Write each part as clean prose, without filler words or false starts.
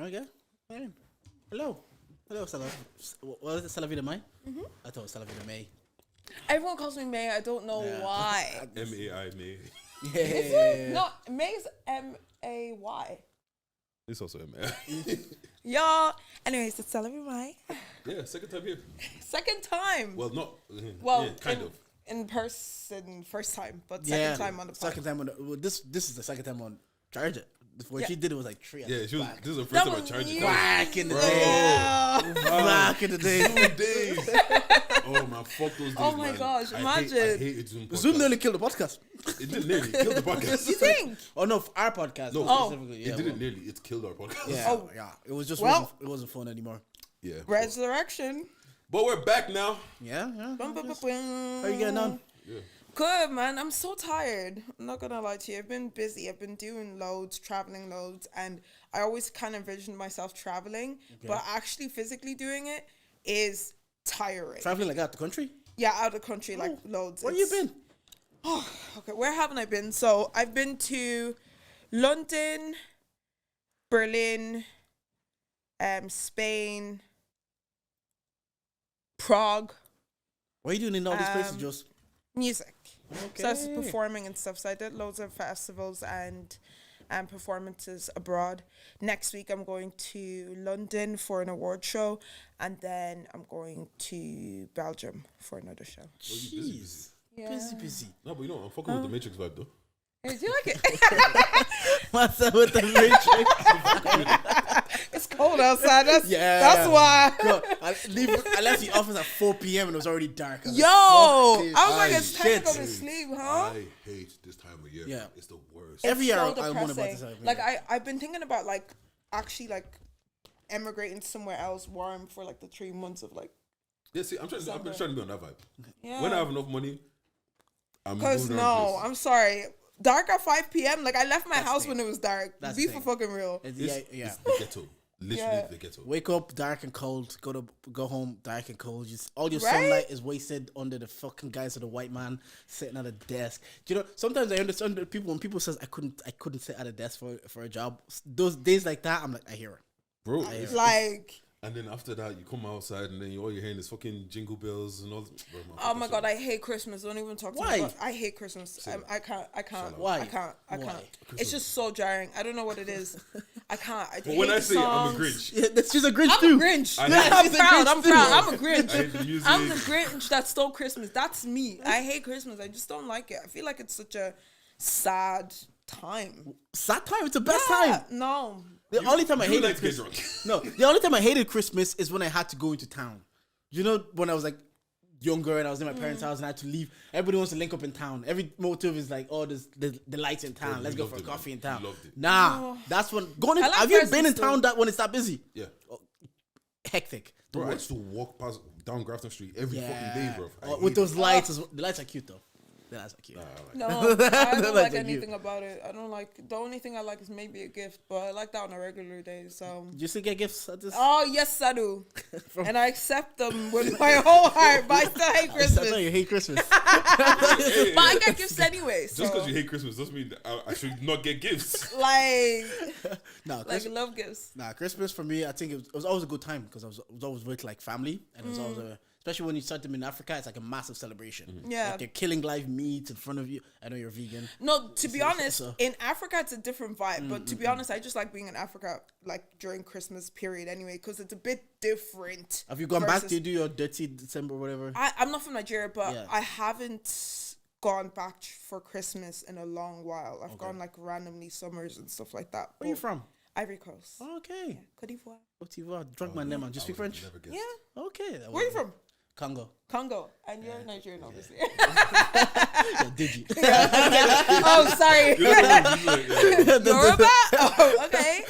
Okay. Fine. Hello. Hello, what is it? Celaviedmai? I thought it was Celaviedmai. Everyone calls me May. I don't know why. M-A-I, May. Yeah. No, May's M-A-Y. It's also M-A-I. Y'all. Anyways, it's Celaviedmai. Yeah, second time here. Second time. Well, not. Well, yeah, kind of. In person, first time, but second time on the podcast. Second time on the, well, this is the second time on Charge It. What she did it was like 3. Yeah, she was. Back. This is the first That time I was charged it. Back in the Bro. day. Back in the day. 2 days. Oh man, fuck those days. Oh my man. gosh, I imagine. hated Zoom podcast. Zoom nearly killed the podcast. It didn't nearly kill the podcast. You think? Oh no, our podcast. No, specifically. it didn't nearly. It killed our podcast. Yeah, yeah. It was just it wasn't fun anymore. Yeah. Resurrection. But we're back now. Yeah. Bum, bum, bum, How bum. are you getting on? Yeah. Good, man. I'm so tired. I'm not gonna lie to you. I've been busy. I've been doing loads, traveling loads, and I always kind of envisioned myself traveling, but actually physically doing it is tiring. Traveling like out the country? Yeah, out of the country, like loads. Where you been? Oh, okay. Where haven't I been? So I've been to London, Berlin, Spain, Prague. What are you doing in all these places, Just? Music. Okay. So I was performing and stuff. So I did loads of festivals and performances abroad. Next week I'm going to London for an award show, and then I'm going to Belgium for another show. Jeez. Yeah. Busy. No, but you know, I'm fucking with the Matrix vibe though. Hey, do you like it? What's up with the Matrix? It's cold outside. That's Yeah. why. Bro, I left the office at 4 p.m. and it was already dark. I was Yo, like, fuck I was like, this it's time to go shit. to sleep, huh? I hate this time of year. Yeah. It's the worst. Every year so I wonder about this. depressing. Like I've been thinking about like actually like emigrating somewhere else warm for like the 3 months of like. Yeah, see, I've been trying to be on that vibe. Yeah. When I have enough money, I'm Cause moving no, around the place. I'm sorry. Dark at 5 p.m. Like I left my house the when it was dark. That's Be the for thing. fucking real. It's the ghetto. Literally Yeah. the ghetto. Wake up dark and cold. Go home dark and cold. Just all your Right? sunlight is wasted under the fucking guise of the white man sitting at a desk. Do you know? Sometimes I understand that people when people says I couldn't sit at a desk for a job. Those days like that, I'm like I hear it. Bro, Like. and then after that, you come outside and then all you're hearing is fucking jingle bells and all. Bro, Oh my god, I hate Christmas. Don't even talk to Why? me. I hate Christmas. I can't. Why? I can't. Why? It's just so jarring. I don't know what it is. I can't. I But hate when I the say I'm a songs. Grinch, Yeah, that's just a Grinch I'm too. a Grinch. I I'm hate the proud. Grinch I'm too. proud. I'm a I hate Grinch. the music. I'm the Grinch that stole Christmas. That's me. I hate Christmas. I just don't like it. I feel like it's such a sad time. Sad time. It's the best Yeah, time. no. The only time I You hated like to get Christmas. drunk. No, the only time I hated Christmas is when I had to go into town. You know, when I was like younger and I was in my parents' house and I had to leave. Everybody wants to link up in town. Every motive is like, oh, there's the lights in town. Oh, Let's you go loved for a it, coffee man. in town. You loved it. Nah, that's when going. I like Have you presents been in town too. that when it's that busy? Yeah. Hectic. The Bro, I worst. used to walk past down Grafton Street every fucking day, bro. I With hate those it. lights, the lights are cute though. The lights are cute. No, I don't Like like a anything about it. I don't like. The only thing I like is maybe a gift, but I like that on a regular day. So. Do you still get gifts at this? Oh yes, I do, and I accept them with my whole heart. But I still hate I Christmas. thought you hate Christmas. But I get gifts anyway. So Just because you hate Christmas doesn't mean that I should not get gifts. like No, love gifts. Nah, Christmas for me, I think it was always a good time because I was always with like family, and it was always especially when you start them in Africa, it's like a massive celebration. Yeah. Like they're killing live meat in front of you. I know you're vegan. No, to be honest, so- in Africa it's a different vibe. But to be honest, I just like being in Africa like during Christmas period anyway because it's a bit different. Have you gone back versus- to do your dirty December or whatever? I'm not from Nigeria, but Yeah. I haven't gone back for Christmas in a long while. I've gone like randomly summers and stuff like that. Where you But from? Ivory Coast. Okay. Cote d'Ivoire. Cote d'Ivoire. Drunk my name, man. Just speak French. Never guess. Yeah. Okay. Where are you from? Congo. Congo. And you're Nigerian, obviously. Yeah, Digi. Oh, sorry. Yeah. Yoruba? Oh, okay.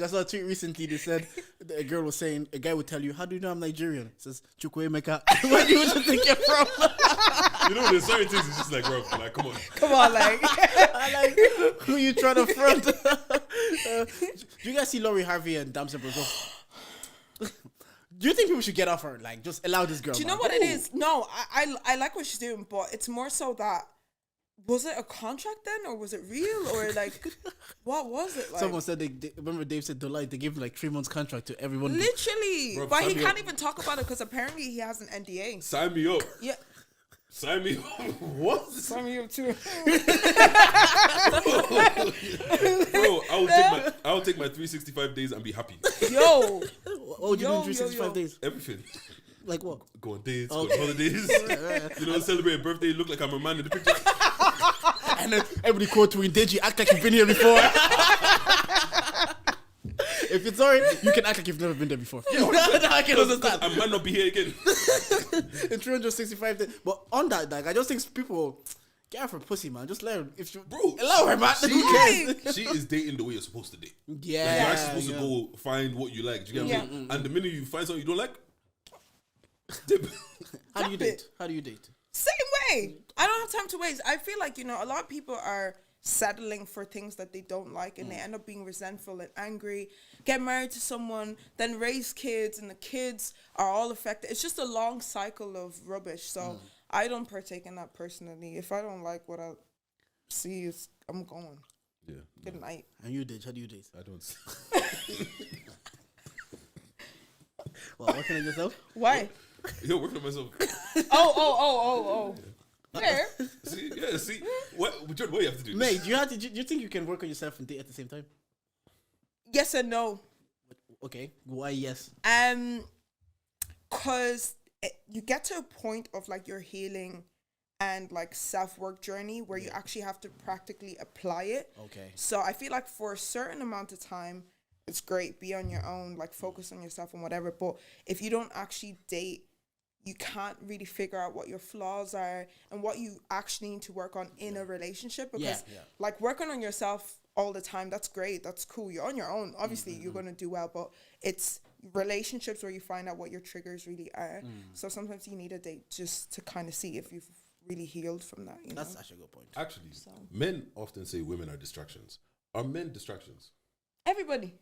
I saw a tweet recently. They said a girl was saying a guy would tell you, "How do you know I'm Nigerian?" It says Chukwuemeka. Where do you think you're from? You know, there's certain things it's just like, bro, like, come on. Come on, like. I like who you trying to front. Do you guys see Lori Harvey and Damson Brazil? Do you think people should get off her? Like, just allow this girl? Do you know what it is? No, I like what she's doing, but it's more so that was it a contract then, or was it real, or like, what was it like? Someone said they remember Dave said Delight, they gave like 3 months contract to everyone. Literally, Bro, but he sign me can't up. even talk about it because apparently he has an NDA. Sign me up. Yeah, Sign me up. What? sign me up too. Bro, I will take my 365 days and be happy. Yo, What would you do in 365 yo. days? Everything. Like what? Go on dates, Oh. go on holidays. You know, celebrate a birthday, look like I'm a man in the picture. And then everybody quote to Deji, act like you've been here before. If it's sorry, you can act like you've never been there before. I can understand. I might not be here again. In 365 days. But on that, like, I just think people get her for pussy, man. Just let her. If you, Bro, allow her, man. she, Who cares? she is dating the way you're supposed to date. Yeah. You're actually supposed to go find what you like. Do you get what I mean? And the minute you find something you don't like, dip. How do you Drop date? it. How do you date? same way. I don't have time to waste. I feel like, you know, a lot of people are settling for things that they don't like, and they end up being resentful and angry, get married to someone, then raise kids, and the kids are all affected. It's just a long cycle of rubbish. So I don't partake in that personally. If I don't like what I see, I'm going. Yeah. Good night. And you date? How do you date? I don't. Well, working on yourself? Why? Yo, working on myself. Oh. Fair. See, what do you have to do? Mate, do you think you can work on yourself and date at the same time? Yes and no. Okay. Why yes? Cause you get to a point of like your healing and like self-work journey where you actually have to practically apply it. Okay. So I feel like for a certain amount of time, it's great, be on your own, like focus on yourself and whatever. But if you don't actually date, you can't really figure out what your flaws are and what you actually need to work on in a relationship. Because like working on yourself all the time, that's great, that's cool. You're on your own. Obviously, you're going to do well, but it's relationships where you find out what your triggers really are. So sometimes you need a date just to kind of see if you've really healed from that. You That's know? actually a good point. Actually, men often say women are distractions. Are men distractions? Everybody.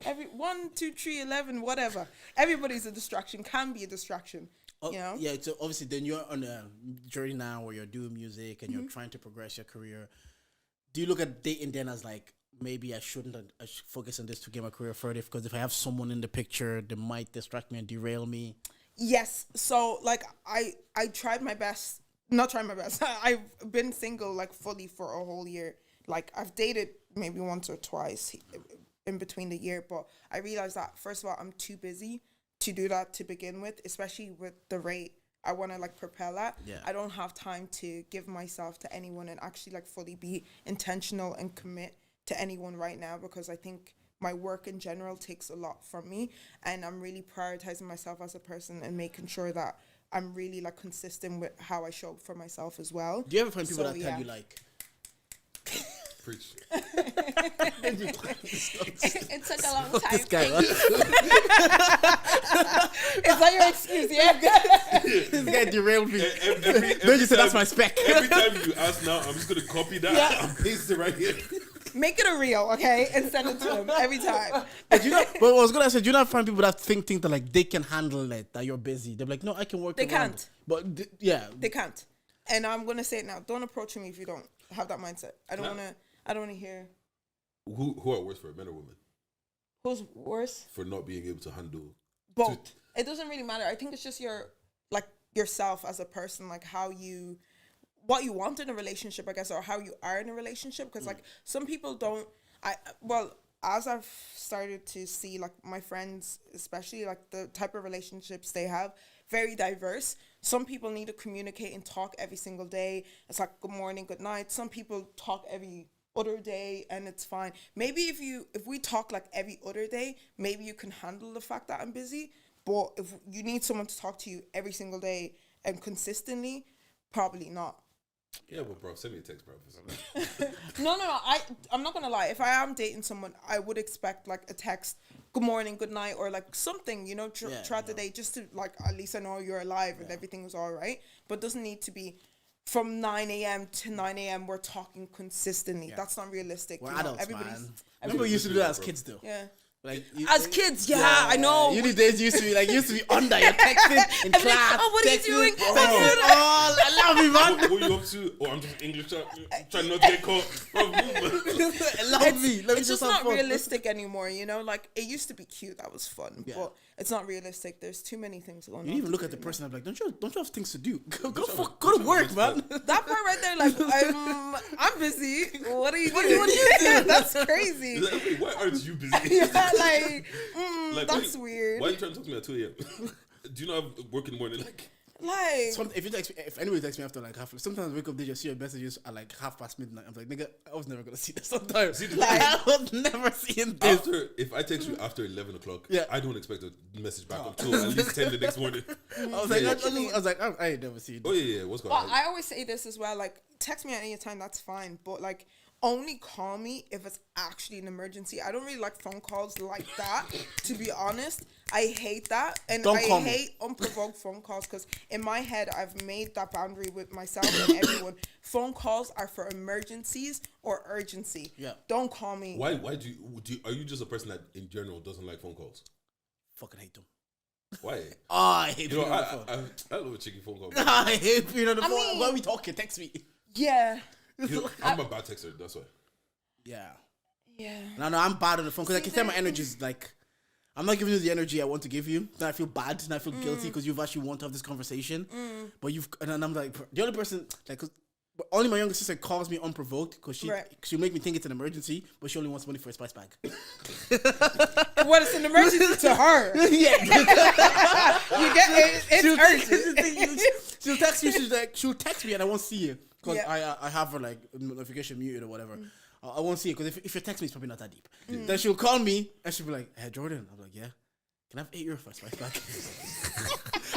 1, 2, 3, 11, whatever. Everybody's a distraction, can be a distraction. You know? Yeah, so obviously then you're on a journey now where you're doing music and you're trying to progress your career. Do you look at dating then as like, maybe I should focus on this to get my career further, because if I have someone in the picture, they might distract me and derail me? Yes. So like I tried my best. Not tried my best. I've been single like fully for a whole year. Like I've dated maybe once or twice in between the year, but I realized that first of all, I'm too busy to do that to begin with, especially with the rate I want to like propel at. Yeah. I don't have time to give myself to anyone and actually like fully be intentional and commit to anyone right now, because I think my work in general takes a lot from me, and I'm really prioritizing myself as a person and making sure that I'm really like consistent with how I show up for myself as well. Do you ever find people So, that tell yeah. you like, Preach. It took a long time. this guy, what? Is that your excuse? Yeah. This guy derailed me. Every Then you said time- that's my spec. Every time you ask now, I'm just going to copy that and paste it right here. Make it a reel, okay, and send it to them every time. But but I was gonna say, do you not find people that think that like they can handle it, that you're busy? They're like, no, I can work. They around can't. it. But yeah, They can't. And I'm gonna say it now. Don't approach me if you don't have that mindset. I don't wanna hear Who are worse for it, men or women? who's worse. For not being able to handle. Both. It doesn't really matter. I think it's just yourself as a person, like what you want in a relationship, I guess, or how you are in a relationship. Because like some people don't. As I've started to see, like my friends, especially like the type of relationships they have, very diverse. Some people need to communicate and talk every single day. It's like good morning, good night. Some people talk every other day and it's fine. Maybe if we talk like every other day, maybe you can handle the fact that I'm busy. But if you need someone to talk to you every single day and consistently, probably not. Yeah, well, bro, send me a text, bro. No. I'm not gonna lie. If I am dating someone, I would expect like a text, good morning, good night, or like something, you know, throughout the day, just to like at least I know you're alive and everything is all right. But it doesn't need to be from 9 a.m. to 9 a.m. We're talking consistently. That's not realistic. we're you know? adults, man. Everybody's Remember we used to do that as kids, though. yeah. Like As kids, I know. Uni days used to be under your texting in class. Oh, what are you doing? I love you, man. What are you up to? Oh, I'm just English trying not to get caught. Bro, I love me. Let me It's just have not fun. realistic anymore, you know? Like, it used to be cute. That was fun. Yeah. But it's not realistic. There's too many things going on. You even to look do, at the you person. I'm like, don't you have things to do? Go Don't to work, man. know? That part right there, like, I'm busy. What are you doing? What are you doing? That's crazy. He's like, wait, why aren't you busy? Yeah, like, that's why weird. Why are you trying to talk to me at 2 a.m.? Do you not have work in the morning? Like, If anybody texts me after like half, sometimes I wake up, they just see your messages at like midnight. I'm like, nigga, I was never gonna see this. Sometimes I was never seeing this. if I text you after 11 o'clock, Yeah. I don't expect a message back until at least 10 the next morning. I was like, I ain't never seen this. Oh yeah, what's going Well, on? I always say this as well. Like, text me at any time, that's fine. But like, only call me if it's actually an emergency. I don't really like phone calls like that, to be honest. I hate that. And Don't I call me. hate unprovoked phone calls because in my head, I've made that boundary with myself and everyone. Phone calls are for emergencies or urgency. Yeah. Don't call me. Why do you are you just a person that in general doesn't like phone calls? Fucking hate them. Why? I hate You know, being on the phone. I love a cheeky phone call. I hate being on the phone. mean- Why are we talking? Text me. Yeah. You know, I'm a bad texter, that's why. Yeah. Yeah. No, I'm bad on the phone because I can tell my energy is like, I'm not giving you the energy I want to give you. Then I feel bad and I feel guilty because you've actually want to have this conversation. But and then I'm like, the only person, like, 'cause only my younger sister calls me unprovoked because she'll make me think it's an emergency, but she only wants money for a spice bag. What is an emergency to her? Yeah. You get it. It's urgent. She'll text me. She'll text me and I won't see it because Yeah. I have her like notification muted or whatever. I won't see it because if you text me, it's probably not that deep. Then she'll call me and she'll be like, "Hey Jordan," I'm like, "Yeah, can I have €8 for a spice bag?"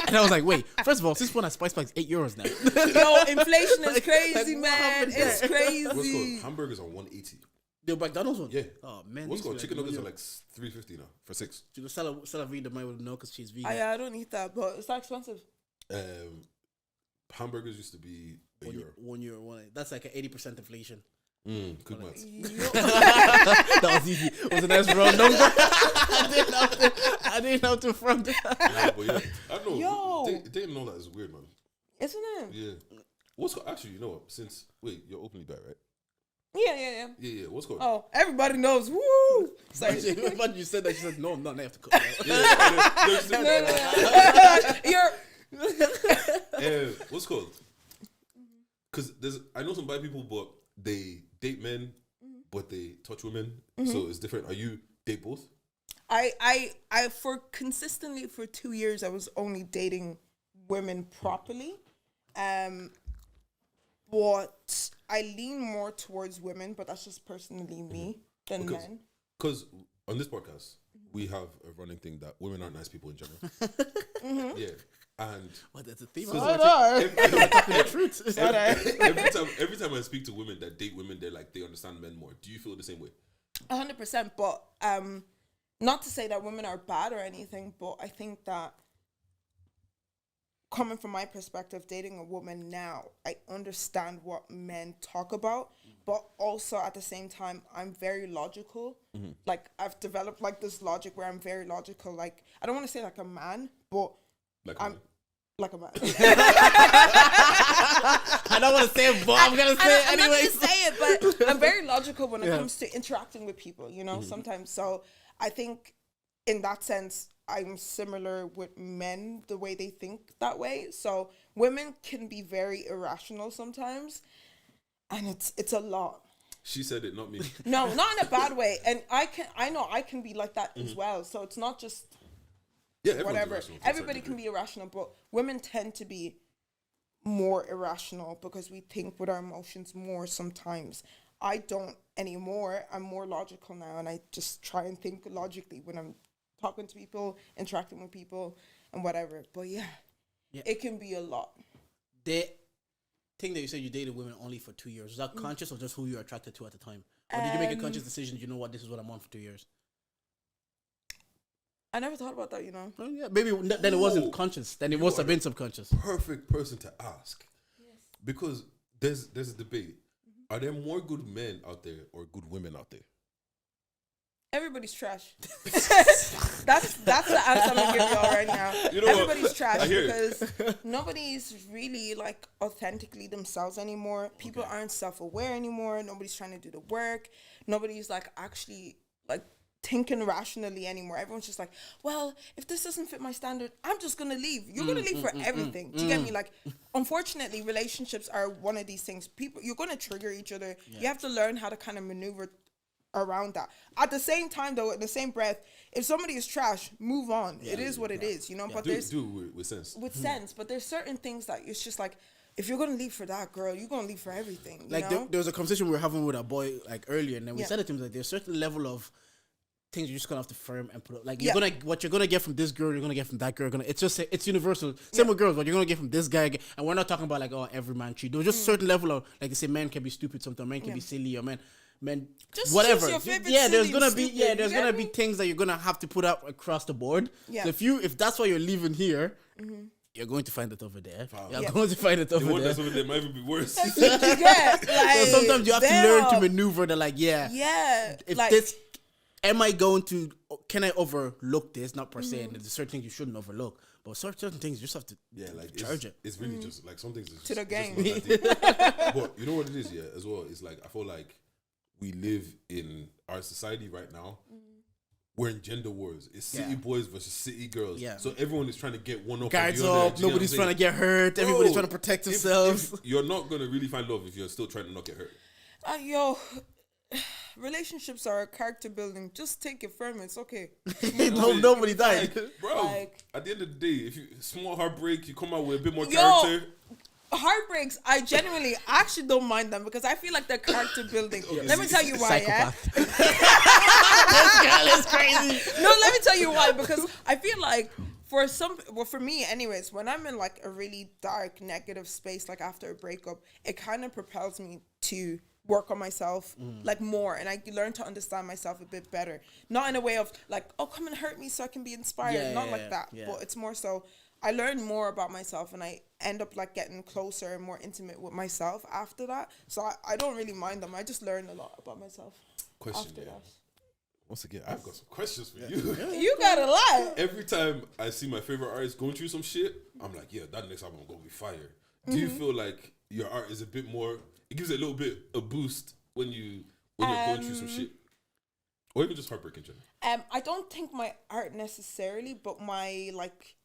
And I was like, "Wait, first of all, since when a spice bag is €8 now?" Yo, inflation is crazy, like, what man. happened It's there? crazy. What's called hamburgers are 180. The McDonald's one. Yeah. Oh man. What's these called be chicken like, nuggets are €1. like $3.50 now for 6. You know, Celaviedmai would know because she's vegan. I don't eat that, but it's not expensive. Hamburgers used to be €1. €1. That's like an 80% inflation. Good maths. That was easy. It was a nice round number. I didn't have to front. Yeah, but yeah, I don't know. Yo. Dating and all that is weird, man. Isn't it? Yeah. Actually, you know what? Wait, you're openly bi, right? Yeah. Yeah. What's called? Oh, everybody knows. Woo! Sorry. But you said that. She said, "No, I'm not. I have to cook." You're What's called? Because I know some bi people, but they date men, but they touch women, so it's different. Are you date both? I for consistently for 2 years I was only dating women properly. But I lean more towards women, but that's just personally me than men. Because on this podcast, we have a running thing that women aren't nice people in general. Yeah. And Well, that's a theme. the truth. every time I speak to women that date women, they understand men more. Do you feel the same way? 100%. But not to say that women are bad or anything, but I think that coming from my perspective, dating a woman now, I understand what men talk about, but also at the same time, I'm very logical. Like, I've developed like this logic where I'm very logical. Like, I don't want to say like a man, but I'm like a man. I don't want to say it, but I'm gonna say it I'm not anyways. gonna say it, but I'm very logical when it comes to interacting with people, you know, sometimes. So I think in that sense, I'm similar with men, the way they think that way. So women can be very irrational sometimes, and it's a lot. She said it, not me. No, not in a bad way. And I know I can be like that as well. So it's not just whatever. Everybody can be irrational, but women tend to be more irrational because we think with our emotions more sometimes. I don't anymore. I'm more logical now, and I just try and think logically when I'm talking to people, interacting with people, and whatever. But yeah, it can be a lot. The thing that you said you dated women only for 2 years, was that conscious or just who you were attracted to at the time? Or did you make a conscious decision, you know what, this is what I'm on for 2 years? I never thought about that, you know. Oh, yeah, maybe then it wasn't conscious. Then it must have been subconscious. Perfect person to ask. Yes. Because there's a debate. Are there more good men out there or good women out there? Everybody's trash. that's the answer I'm gonna give y'all right now. You know Everybody's trash I hear because nobody's really like authentically themselves anymore. People aren't self-aware anymore. Nobody's trying to do the work. Nobody's like actually like thinking rationally anymore. Everyone's just like, well, if this doesn't fit my standard, I'm just gonna leave. You're gonna leave for everything. Do you get me? Like, unfortunately, relationships are one of these things. People, you're gonna trigger each other. Yeah. You have to learn how to kind of maneuver around that. At the same time, though, in the same breath, if somebody is trash, move on. It is what it is, you know. But there's do with sense. With sense, but there's certain things that it's just like, if you're gonna leave for that girl, you're gonna leave for everything. Like there was a conversation we were having with a boy like earlier, and then we said it to him like there's a certain level of things you're just gonna have to firm and put up. Like what you're gonna get from this girl, you're gonna get from that girl. It's universal. Same with girls. What you're gonna get from this guy, and we're not talking about like every man cheat. There's just a certain level of like they say men can be stupid sometimes, men can be silly, or men just whatever. There's gonna be things that you're gonna have to put up across the board. Yeah. So if that's why you're leaving here, you're going to find it over there. Wow. You're going to find it over there. The one that's over there might even be worse. So sometimes you have to learn to maneuver. That like if like, this. Can I overlook this? Not per se, and there's certain things you shouldn't overlook, but certain things you just have to charge it. It's really just like some things to the game. But you know what it is, as well. It's like I feel like we live in our society right now. We're in gender wars. It's city boys versus city girls. Yeah. So everyone is trying to get one up. Guards up. Nobody's trying to get hurt. Everybody's trying to protect themselves. You're not gonna really find love if you're still trying to not get hurt. Relationships are character building. Just take it firm. It's okay. Nobody died, bro. Like, at the end of the day, if you small heartbreak, you come out with a bit more character. Heartbreaks, I actually don't mind them because I feel like they're character building. Let me tell you why. This girl is crazy. No, let me tell you why. Because I feel like for me, anyways, when I'm in like a really dark, negative space, like after a breakup, it kind of propels me to work on myself like more, and I learn to understand myself a bit better. Not in a way of like, oh, come and hurt me so I can be inspired. Not like that. But it's more so I learn more about myself, and I end up like getting closer and more intimate with myself after that. So I don't really mind them. I just learn a lot about myself. Question after that. Once again, I've got some questions for you. You got a lot. Every time I see my favorite artist going through some shit, I'm like, that next album gonna be fire. Do you feel like your art is a bit more? It gives it a little bit a boost when you're going through some shit, or even just heartbreak in general. I don't think my art necessarily, but my like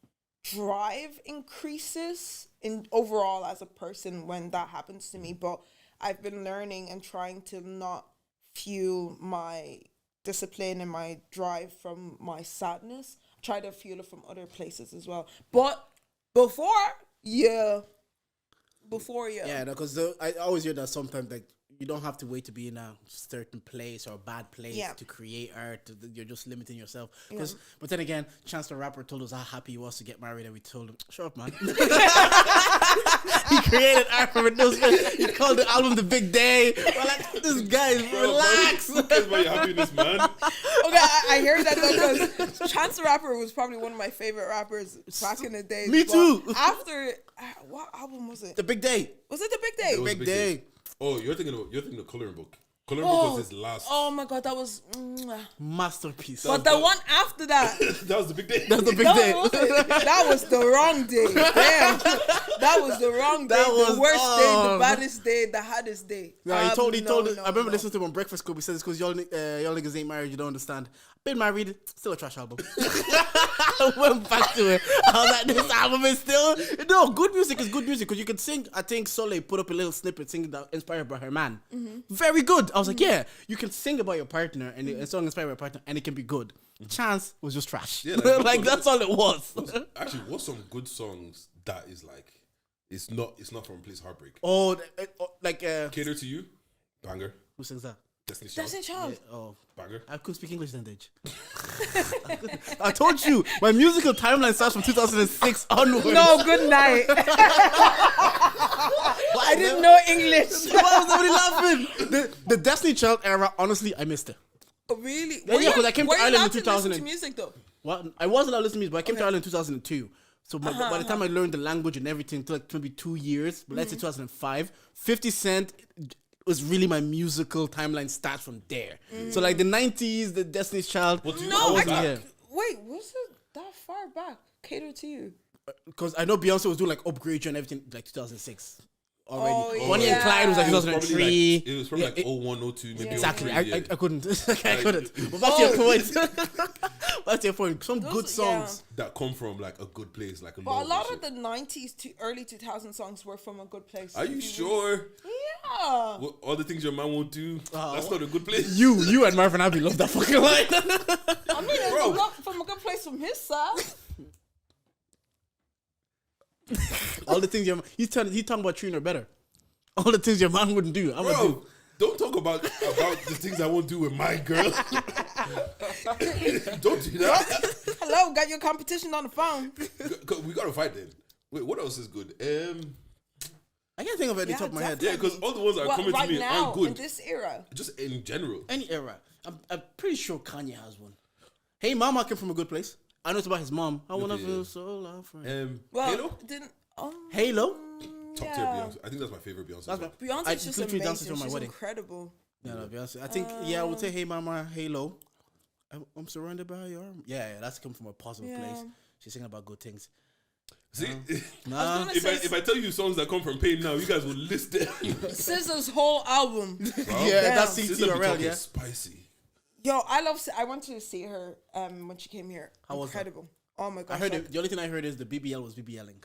drive increases in overall as a person when that happens to me. But I've been learning and trying to not fuel my discipline and my drive from my sadness. Try to fuel it from other places as well. But before, because I always hear that sometimes like you don't have to wait to be in a certain place or a bad place to create art. You're just limiting yourself. But then again, Chance the Rapper told us how happy he was to get married, and we told him, shut up, man. He created art for it. He called the album The Big Day. We're like, this guy, relax. Who cares about your happiness, man? Okay, I hear that though, because Chance the Rapper was probably one of my favorite rappers back in the day. Me too. After, what album was it? The Big Day. Was it The Big Day? The Big Day. Oh, you're thinking of Coloring Book. Coloring Book was his last. Oh my god, that was masterpiece. But the one after that, that was The Big Day. That was The Big Day. That was the wrong day. Damn, that was the wrong day. The worst day, the baddest day, the hardest day. No, he told. I remember listening to him on Breakfast Club. He said it's because y'all niggas ain't married. You don't understand. Been married, still a trash album. I went back to it. I was like, this album is still good music is good music because you can sing. I think Soleil put up a little snippet singing that inspired by her man. Very good. I was like, you can sing about your partner and a song inspired by your partner and it can be good. Chance was just trash. Yeah, like that's all it was. Actually, what's some good songs that is like it's not from a place of heartbreak? Oh, like Cater to You, banger. Who sings that? Destiny Child. Yeah, oh, banger. I couldn't speak English then, Deji. I told you, my musical timeline starts from 2006 onwards. No, good night. I didn't know English. Why was everybody laughing? The Destiny Child era, honestly, I missed it. Oh, really? Yeah, because I came to Ireland in 2000. To music though? Well, I wasn't allowed to listen to music, but I came to Ireland in 2002. So by the time I learned the language and everything, it took like maybe 2 years. But let's say 2005, 50 Cent was really my musical timeline starts from there. So like the 90s, the Destiny's Child. But you No, know, I wasn't back. here. Wait, was it that far back? Cater to you. Because I know Beyonce was doing like Upgrade You and everything like 2006 already. Oh, Bonnie and yeah. Clyde was like It was probably 2003. like, it was probably Yeah, like 01, 02, maybe. exactly. 03, yeah. I couldn't. I couldn't. But back to your point. Back to your point. Some good songs. That come from like a good place, like a But love a lot and of the 90s to early 2000 songs were from a good place. Are you sure? Yeah. What, all the things your man won't do, that's not a good place. You and Marvin Abbey love that fucking line. I mean, it's Bro. from a good place from his side. All the things he's talking about treating her better. All the things your man wouldn't do. I'm gonna do. Bro, don't talk about the things I won't do with my girl. Don't do that. Hello, got your competition on the phone. We gotta fight then. Wait, what else is good? I can't think of it at the top of my head. Yeah, because all the ones that are coming right to me now, aren't good. in this era. Just in general. Any era. I'm pretty sure Kanye has one. Hey Mama came from a good place. I know it's about his mom. I wanna Okay, feel yeah. so loved. Well, Halo? didn't. Halo? Top tier Beyonce. I think that's my favorite Beyonce. That's song. my Beyonce's just literally danced amazing. to my She's wedding. incredible. No, Beyonce. I think I would say Hey Mama, Halo. I'm surrounded by your arm. Yeah, that's come from a positive place. She's singing about good things. See, Nah. if I tell you songs that come from pain now, you guys will list them. SZA's whole album. Yeah, that's Sister be CTRL, talking yeah. spicy. Yo, I went to see her when she came here. How was that? Incredible. Oh my god. I heard it. The only thing I heard is the BBL was BBLing.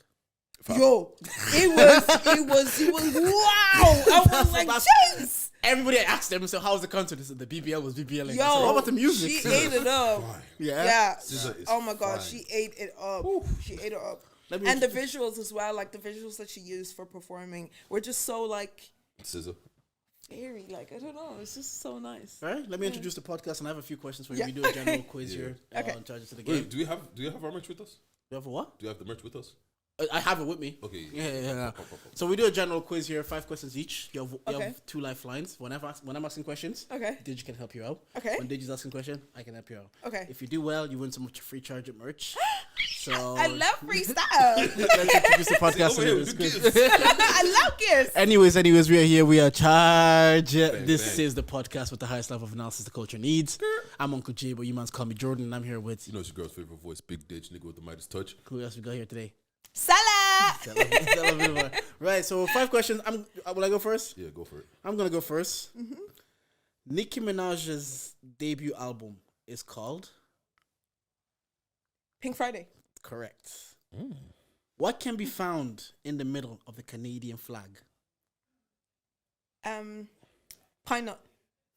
Yo, it was wow. I was like, jeez. Everybody asked them, so how was the concert? They said the BBL was BBLing. Yo, I said, what about the music? She ate it up. Fine. Yeah. Yeah. SZA is Oh my god, fine. she ate it up. She ate it up. Let me And the visuals as well, like the visuals that she used for performing were just so like SZA. airy. Like, I don't know, it's just so nice. All right, let me introduce the podcast, and I have a few questions for you. Yeah. We do a general quiz here Okay. on charges to the game. Wait, do you have our merch with us? You have a what? Do you have the merch with us? I have it with me. Okay. Yeah. Pop. So we do a general quiz here, 5 questions each. You Okay. have 2 lifelines. When I'm asking questions, Okay. Digi can help you out. Okay. When Digi's asking question, I can help you out. Okay. If you do well, you win some free charge at merch. So I love freestyle. let's introduce the podcast. Over here, and do this quiz. gifts. I love kids. Anyways, we are here. We are charged. This bang. is the podcast with the highest level of analysis the culture needs. I'm Uncle J, but you mans call me Jordan, and I'm here with You know it's your girl's favorite voice, Big Ditch, nigga with the Midas touch. who else we got here today? Salah. Right, so 5 questions. Will I go first? Yeah, go for it. I'm gonna go first. Nicki Minaj's debut album is called Pink Friday. correct. What can be found in the middle of the Canadian flag? Pine nut.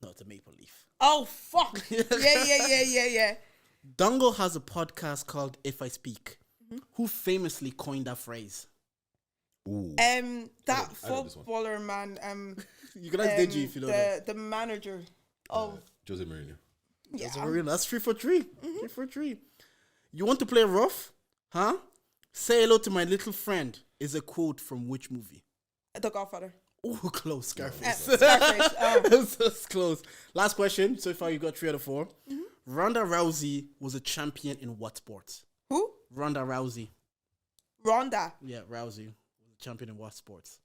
No, it's a maple leaf. Oh fuck. Yeah. Dongle has a podcast called If I Speak. Who famously coined that phrase? Ooh. That I know this one. footballer man. You can ask Deji if you know that. the manager of Jose Mourinho. yeah. That's 3 for 3. 3 for 3. You want to play rough? Huh? Say hello to my little friend is a quote from which movie? The Godfather. Oh, close. Scarface. Scarface. That's close. Last question. So far, you got 3 out of 4. Ronda Rousey was a champion in what sport? Who? Ronda Rousey. Ronda. Yeah, Rousey was a champion in what sports?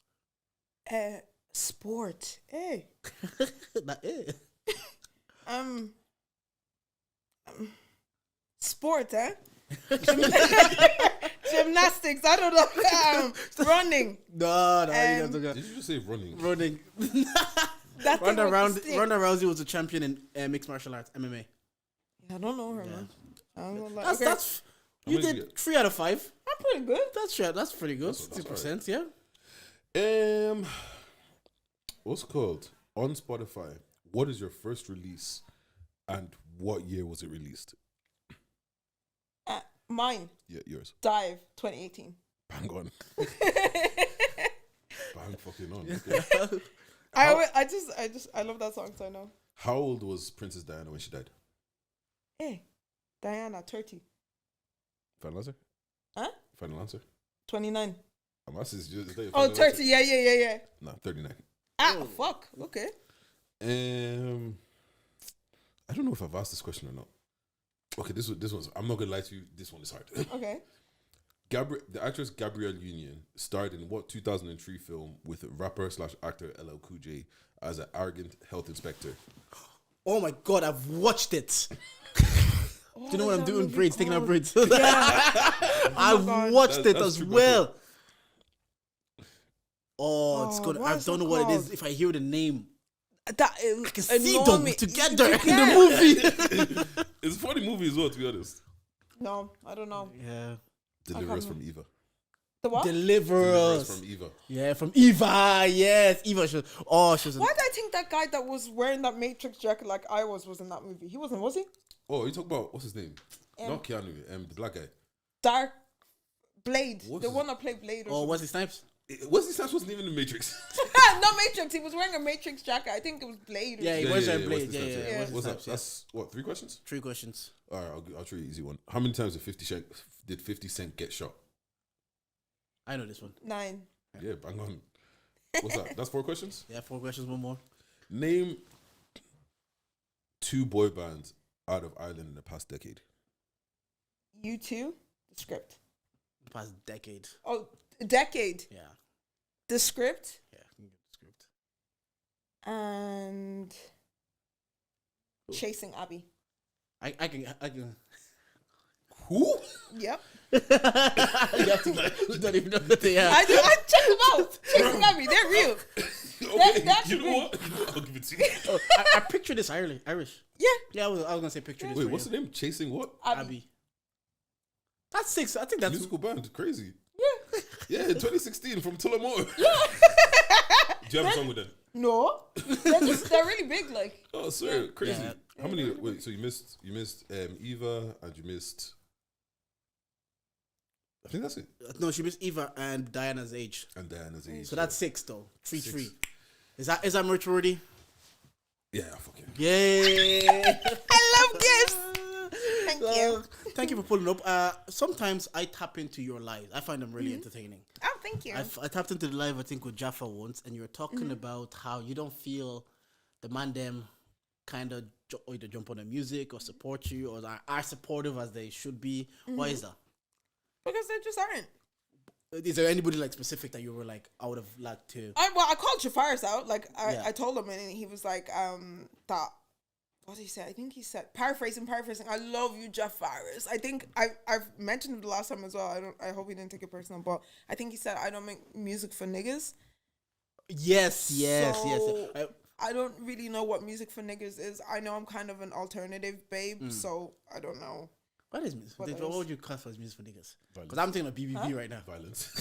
Sport. Hey. That is. Sport, eh? Gymnastics. I don't know. Running. No, you guys don't Did you just say running? running. That thing with the stick. Ronda Rousey was a champion in mixed martial arts, MMA. I don't know her, man. I'm gonna lie. That's Okay. that's you How many did 3 out of 5. I'm pretty good. That's pretty good. That's 2%, yeah. What's it called on Spotify? What is your first release, and what year was it released? Mine. Yeah, yours. Dive 2018. Bang on. Bang fucking on. Okay. I love that song, so I know. How old was Princess Diana when she died? Hey, Diana, 30. Final answer. Huh? Final answer. 29. I'm asking you. Is that your Oh, final 30. answer? Yeah. No, 39. Fuck. Okay. I don't know if I've asked this question or not. Okay, this one's. I'm not gonna lie to you. This one is hard. Okay. The actress Gabrielle Union starred in what 2003 film with rapper / actor LL Cool J as an arrogant health inspector? Oh my god, I've watched it. Do you know what I'm doing? Braids, taking out braids. Yeah. I've watched it That's as true, well. Oh, it's good. what I is don't it know what it is. called? If I hear the name, That I can see them annoyed me. together You in can. the movie. It's a funny movie as well, to be honest. No, I don't know. Yeah. Deliver Us from Eva. The what? Deliver Deliver Us us. from Eva. Yeah, from Eva. Yes, Eva. She was. Why did I think that guy that was wearing that Matrix jacket like I was in that movie? He wasn't, was he? Oh, you talk about what's his name? Not Keanu. The black guy. Dark Blade. What's The his- one that played Blade. Oh, Wesley Snipes. Wesley Snipes wasn't even in the Matrix. Not Matrix. He was wearing a Matrix jacket. I think it was Blade. Or Yeah, something. he was yeah, at Blade. Wesley Yeah, Snipes, yeah. Wesley What's that? Snipes, yeah. That's what, 3 questions? 3 questions. All right, I'll try you an easy one. How many times did 50 Cent get shot? I know this one. 9. Yeah, bang on. What's that? That's 4 questions? Yeah, 4 questions, one more. Name 2 boy bands out of Ireland in the past decade. U2. The script. Past decade. Oh, decade. Yeah. The script. Yeah. You can get the script. And Chasing Abby. I can. Who? Yep. You have to. You don't even know that they are. I check them out. Chasing Abby. They're real. Okay, That's you know real. what? I'll give it to you. Oh, I picture this Irish. Yeah. Yeah, I was gonna say picture this. Wait, for what's you. the name? Chasing what? Abby. That's 6. I think that's Musical band. Crazy. Yeah. Yeah, 2016 from Tullamore. Yeah. Do you have a song with them? No. They're really big, like. Oh, swear, crazy. Yeah. How many? Wait, so you missed Eva and you missed. I think that's it. No, she missed Eva and Diana's age. And Diana's age. So that's 6 though. 3 6. 3. Is that maturity? Yeah, fucking. Yay! I love gifts. Thank you. Thank you for pulling up. Sometimes I tap into your lives. I find them really entertaining. Oh, thank you. I tapped into the live, I think, with Jaffa once, and you were talking about how you don't feel the man them kind of either jump on the music or support you or are supportive as they should be. Why is that? Because they just aren't. Is there anybody like specific that you were like, I would have liked to? I called Jafaris out. Like Yeah. I told him, and he was like, that. What did he say? I think he said paraphrasing. I love you, Jafaris. I think I've mentioned him the last time as well. I hope he didn't take it personal, but I think he said I don't make music for niggas. Yes. So, I don't really know what music for niggas is. I know I'm kind of an alternative babe, so I don't know. What is music? What What else? would you classify as music for niggas? Violence. Because I'm thinking of BBB right now. Violence.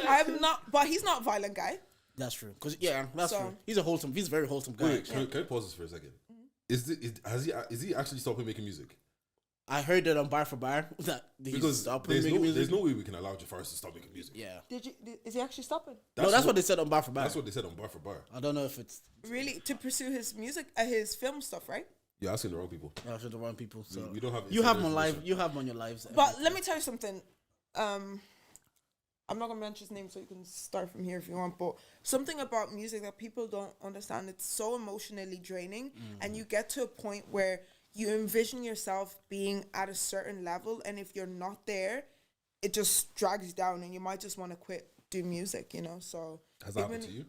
I'm not, but he's not a violent guy. That's true. Because that's So- true. He's a very wholesome guy. Wait, actually. can I pause this for a second? Is he actually stopping making music? I heard that on Bar for Bar that he's Because stopping there's making no, music. there's no way we can allow Jafaris to stop making music. Yeah. Is he actually stopping? That's what they said on Bar for Bar. That's what they said on Bar for Bar. I don't know if it's Really, to pursue his music, his film stuff, right? You're asking the wrong people. for the wrong people. So We don't have. you have insider them on live. information. You have them on your lives. But let me tell you something. I'm not gonna mention his name, so you can start from here if you want. But something about music that people don't understand, it's so emotionally draining, and you get to a point where you envision yourself being at a certain level, and if you're not there, it just drags you down, and you might just want to quit do music. You know, so Has that happened to you?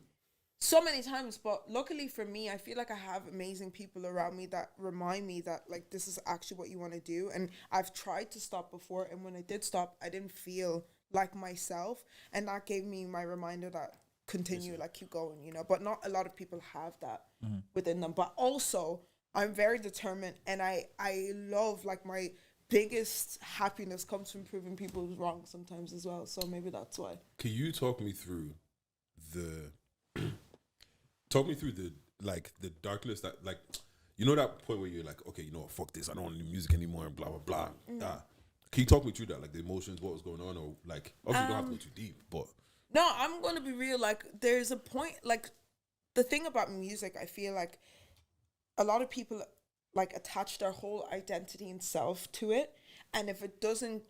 so many times. But luckily for me, I feel like I have amazing people around me that remind me that like this is actually what you want to do. And I've tried to stop before, and when I did stop, I didn't feel like myself, and that gave me my reminder that continue, like keep going, you know. But not a lot of people have that within them. But also, I'm very determined, and I love, like, my biggest happiness comes from proving people wrong sometimes as well. So maybe that's why. Can you talk me through the the darkness that, like, you know, that point where you're like, okay, you know what, fuck this, I don't want to do music anymore and blah blah blah. Can you talk me through that, like the emotions, what was going on, or like obviously you don't have to go too deep, but No, I'm going to be real. Like, there's a point, like, the thing about music, I feel like a lot of people, like, attach their whole identity and self to it. And if it doesn't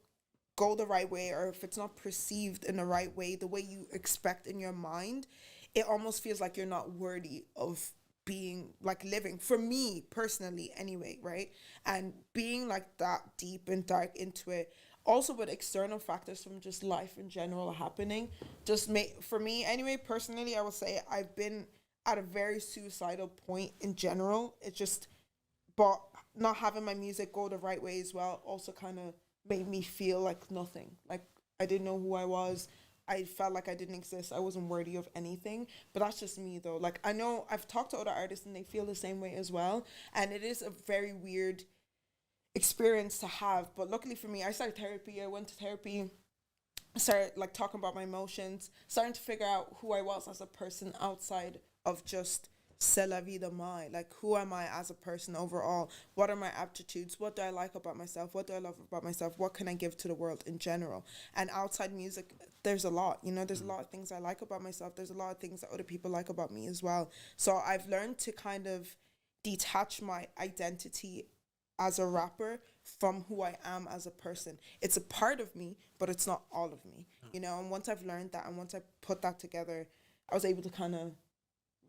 go the right way, or if it's not perceived in the right way, the way you expect in your mind, it almost feels like you're not worthy of being, like, living, for me personally anyway, right? And being like that deep and dark into it, also with external factors from just life in general happening, for me anyway, personally, I will say I've been at a very suicidal point in general. It's just, but not having my music go the right way as well also kind of made me feel like nothing. Like I didn't know who I was. I felt like I didn't exist. I wasn't worthy of anything. But that's just me though. Like I know I've talked to other artists and they feel the same way as well. And it is a very weird experience to have. But luckily for me, I started therapy. I went to therapy. I started like talking about my emotions, starting to figure out who I was as a person outside of just Celaviedmai. Like who am I as a person overall? What are my aptitudes? What do I like about myself? What do I love about myself? What can I give to the world in general? And outside music, there's a lot, you know, there's a lot of things I like about myself. There's a lot of things that other people like about me as well. So I've learned to kind of detach my identity as a rapper from who I am as a person. It's a part of me, but it's not all of me, you know. And once I've learned that and once I put that together, I was able to kind of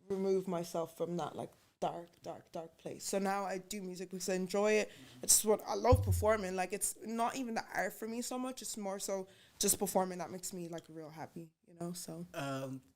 remove myself from that like dark place. So now I do music because I enjoy it. It's what I love performing. Like it's not even the art for me so much. It's more so just performing that makes me like real happy, you know. So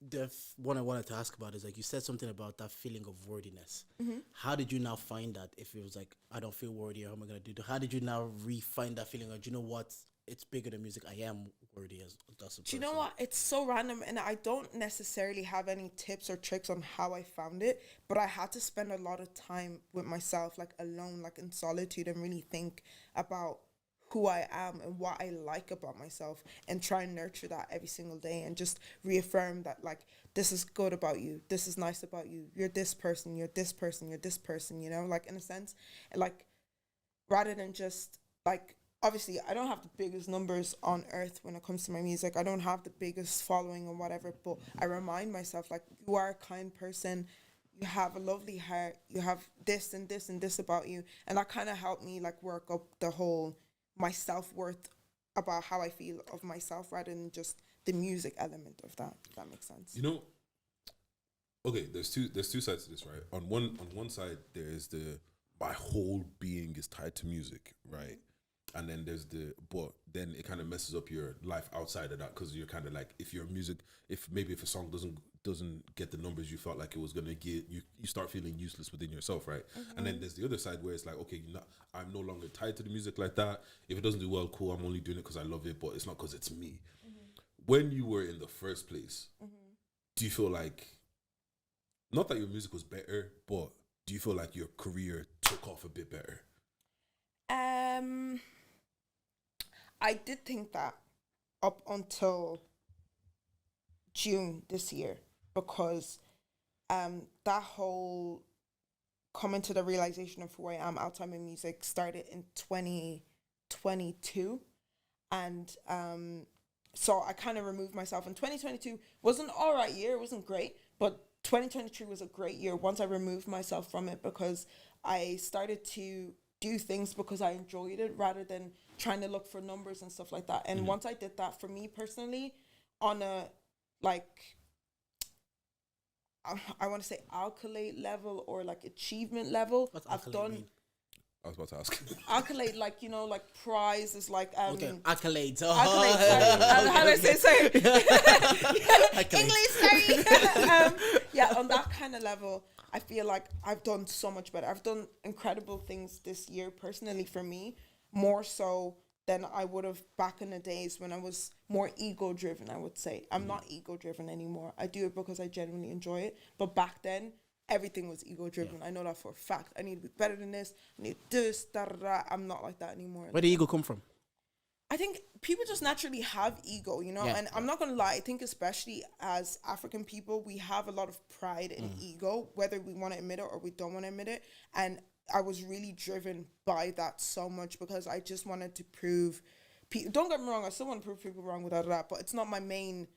the one I wanted to ask about is like you said something about that feeling of worthiness. How did you now find that? If it was like I don't feel worthy, how am I gonna do that? How did you now re-find that feeling? Or do you know what? It's bigger than music. I am worthy as a person. Do you know what? It's so random, and I don't necessarily have any tips or tricks on how I found it, but I had to spend a lot of time with myself, like alone, like in solitude, and really think about who I am and what I like about myself, and try and nurture that every single day, and just reaffirm that like this is good about you, this is nice about you, you're this person, you're this person, you're this person, you know, like in a sense, like rather than just like. Obviously, I don't have the biggest numbers on earth when it comes to my music. I don't have the biggest following or whatever, but I remind myself, like, you are a kind person. You have a lovely heart. You have this and this and this about you. And that kind of helped me, like, work up the whole, my self-worth about how I feel of myself rather than just the music element of that, if that makes sense. You know, okay, there's two sides to this, right? On one side, there's my whole being is tied to music, right? And then there's but then it kind of messes up your life outside of that because you're kind of like if a song doesn't get the numbers you felt like it was gonna get, you start feeling useless within yourself, right? And then there's the other side where it's like, okay, I'm no longer tied to the music like that. If it doesn't do well, cool, I'm only doing it because I love it, but it's not because it's me. When you were in the first place, do you feel like not that your music was better, but do you feel like your career took off a bit better? I did think that up until June this year, because that whole coming to the realization of who I am outside my music started in 2022, and so I kind of removed myself. And 2022 was an alright year. It wasn't great, but 2023 was a great year once I removed myself from it, because I started to do things because I enjoyed it rather than trying to look for numbers and stuff like that. And once I did that, for me personally, on a like I want to say accolade level or like achievement level, I've done mean? I was about to ask. Accolade, like, you know, like prize is like okay, accolades. Oh. Accolades, sorry. How do I say sorry? English, sorry. Yeah, on that kind of level, I feel like I've done so much better. I've done incredible things this year personally for me, more so than I would have back in the days when I was more ego driven, I would say. I'm not ego driven anymore. I do it because I genuinely enjoy it. But back then, everything was ego driven. I know that for a fact. I need to be better than this. I need this, da da da. I'm not like that anymore. Where did ego come from? I think people just naturally have ego, you know, and I'm not going to lie. I think especially as African people, we have a lot of pride and ego, whether we want to admit it or we don't want to admit it. And I was really driven by that so much because I just wanted to prove, don't get me wrong, I still want to prove people wrong without that, but it's not my main,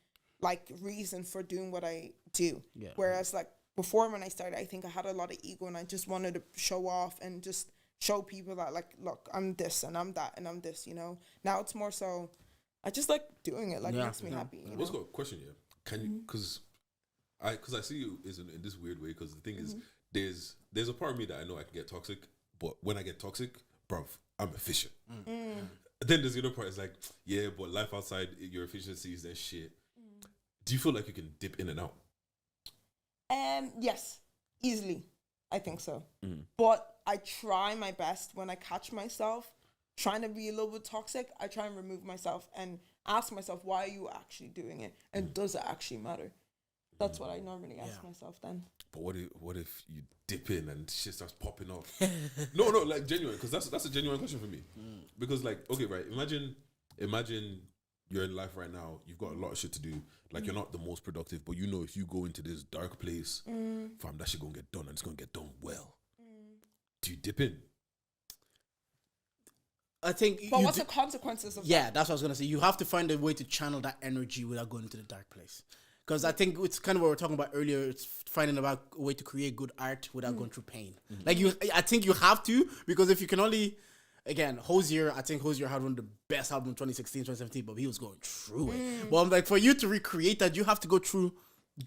like, reason for doing what I do. Yeah. Whereas, like, before when I started, I think I had a lot of ego and I just wanted to show off and just show people that, like, look, I'm this and I'm that and I'm this, you know. Now it's more so I just like doing it, like, it makes me happy. I was got a question here. Can you, because I see you in this weird way, because the thing is, there's a part of me that I know I can get toxic, but when I get toxic, bruv, I'm efficient. then there's the other part. It's like, yeah, but life outside your efficiencies, then shit. Do you feel like you can dip in and out? Yes, easily. I think so. But I try my best when I catch myself trying to be a little bit toxic. I try and remove myself and ask myself, why are you actually doing it? And does it actually matter? That's what I normally ask myself then. But what if you dip in and shit starts popping off? no, like genuine, because that's a genuine question for me. Because like, okay, right, imagine you're in life right now, you've got a lot of shit to do, like you're not the most productive, but you know if you go into this dark place, fam, that shit gonna get done and it's gonna get done well. Do you dip in? I think. But what's the consequences of that? Yeah, that's what I was gonna say. You have to find a way to channel that energy without going into the dark place. Because I think it's kind of what we were talking about earlier. It's finding about a way to create good art without going through pain. Like I think you have to, because if you can only, again, Hosier, I think Hosier had one of the best albums 2016, 2017, but he was going through it. But I'm like, for you to recreate that, you have to go through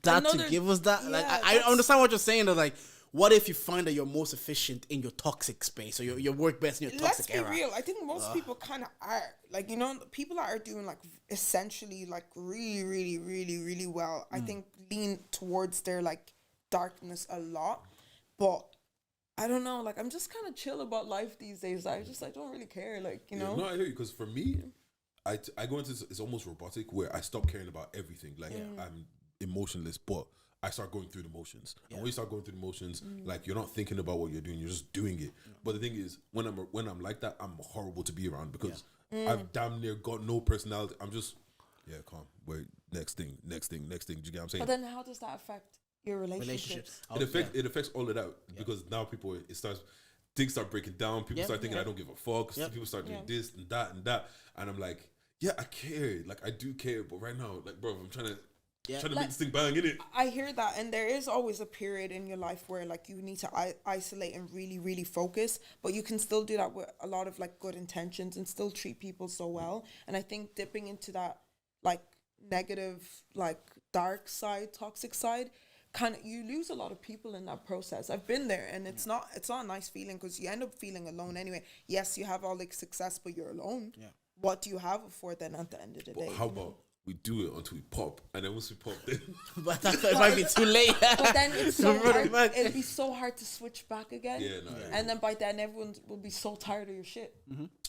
that to give us that. Like I understand what you're saying. That like, what if you find that you're most efficient in your toxic space, or your work best in your toxic era? Let's be real. I think most people kind of are. Like, you know, people that are doing like essentially like really, really, really, really well, I think lean towards their like darkness a lot. But I don't know. Like, I'm just kind of chill about life these days. I don't really care. Like, you know. No, I hear you. Because for me, I go into it's almost robotic where I stop caring about everything. Like I'm emotionless, but I start going through the motions. And when you start going through the motions, like you're not thinking about what you're doing, you're just doing it. But the thing is, when I'm like that, I'm horrible to be around because I've damn near got no personality. I'm just calm. Wait, next thing. Do you get what I'm saying? But then how does that affect your relationships? It affects all of that because now things start breaking down. People start thinking I don't give a fuck. People start doing this and that. And I'm like, yeah, I care. Like I do care, but right now, like bro, I'm trying to make this thing bang, innit? I hear that, and there is always a period in your life where like you need to isolate and really, really focus, but you can still do that with a lot of like good intentions and still treat people so well. And I think dipping into that like negative, like dark side, toxic side, you lose a lot of people in that process. I've been there, and it's not a nice feeling because you end up feeling alone anyway. Yes, you have all the success, but you're alone. Yeah. What do you have it for then at the end of the day? How about we do it until we pop, and then once we pop, then but it might be too late. But then it's so hard. It'll be so hard to switch back again. And then by then everyone will be so tired of your shit.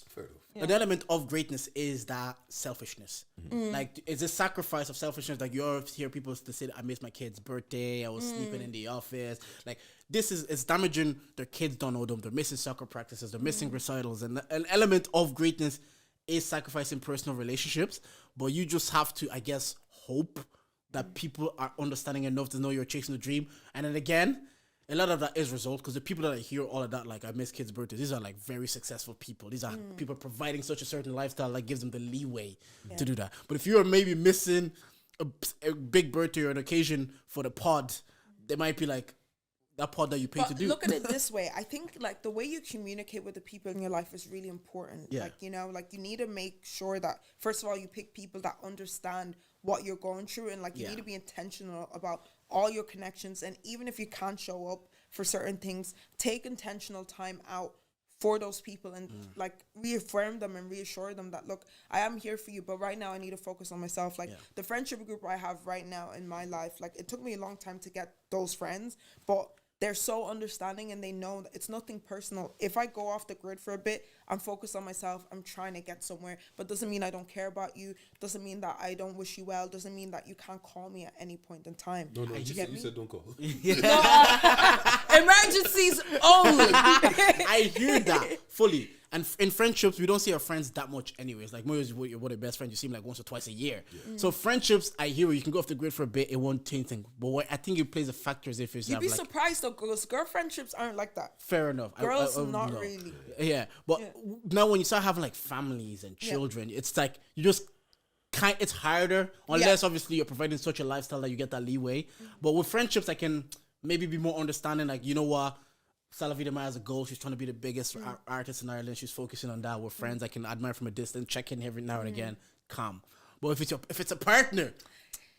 Fair enough. An element of greatness is that selfishness. Like, it's a sacrifice of selfishness. Like, you hear people to say, I missed my kid's birthday, I was sleeping in the office. Like, it's damaging. Their kids don't know them. They're missing soccer practices. They're missing recitals. And an element of greatness is sacrificing personal relationships. But you just have to, I guess, hope that people are understanding enough to know you're chasing a dream. And then again, a lot of that is result, because the people that I hear all of that, like I miss kids' birthdays, these are like very successful people. These are people providing such a certain lifestyle that gives them the leeway to do that. But if you're maybe missing a big birthday or an occasion for the pod, they might be like, that pod that you pay to do. Look at it this way. I think like the way you communicate with the people in your life is really important. Like, you know, like you need to make sure that first of all you pick people that understand what you're going through, and like you need to be intentional about all your connections. And even if you can't show up for certain things, take intentional time out for those people and like reaffirm them and reassure them that, look, I am here for you, but right now I need to focus on myself. Like the friendship group I have right now in my life, like it took me a long time to get those friends, but they're so understanding and they know that it's nothing personal. If I go off the grid for a bit, I'm focused on myself. I'm trying to get somewhere, but doesn't mean I don't care about you. Doesn't mean that I don't wish you well. Doesn't mean that you can't call me at any point in time. No, you said don't call. Emergencies only. I hear that fully. And in friendships, we don't see our friends that much anyways. Like, maybe you're one of your best friends, you see them like once or twice a year. So friendships, I hear you can go off the grid for a bit, it won't change things. But what I think it plays a factor is if it's you'd be like, surprised though, because girl friendships aren't like that. Fair enough. Girls, not really. Yeah. But now when you start having like families and children, it's like you just it's harder unless obviously you're providing such a lifestyle that you get that leeway. But with friendships, I can maybe be more understanding. Like, you know what? Celaviedmai has a goal. She's trying to be the biggest artist in Ireland. She's focusing on that. We're friends. I can admire from a distance, check in every now and again. Calm. But if it's a partner,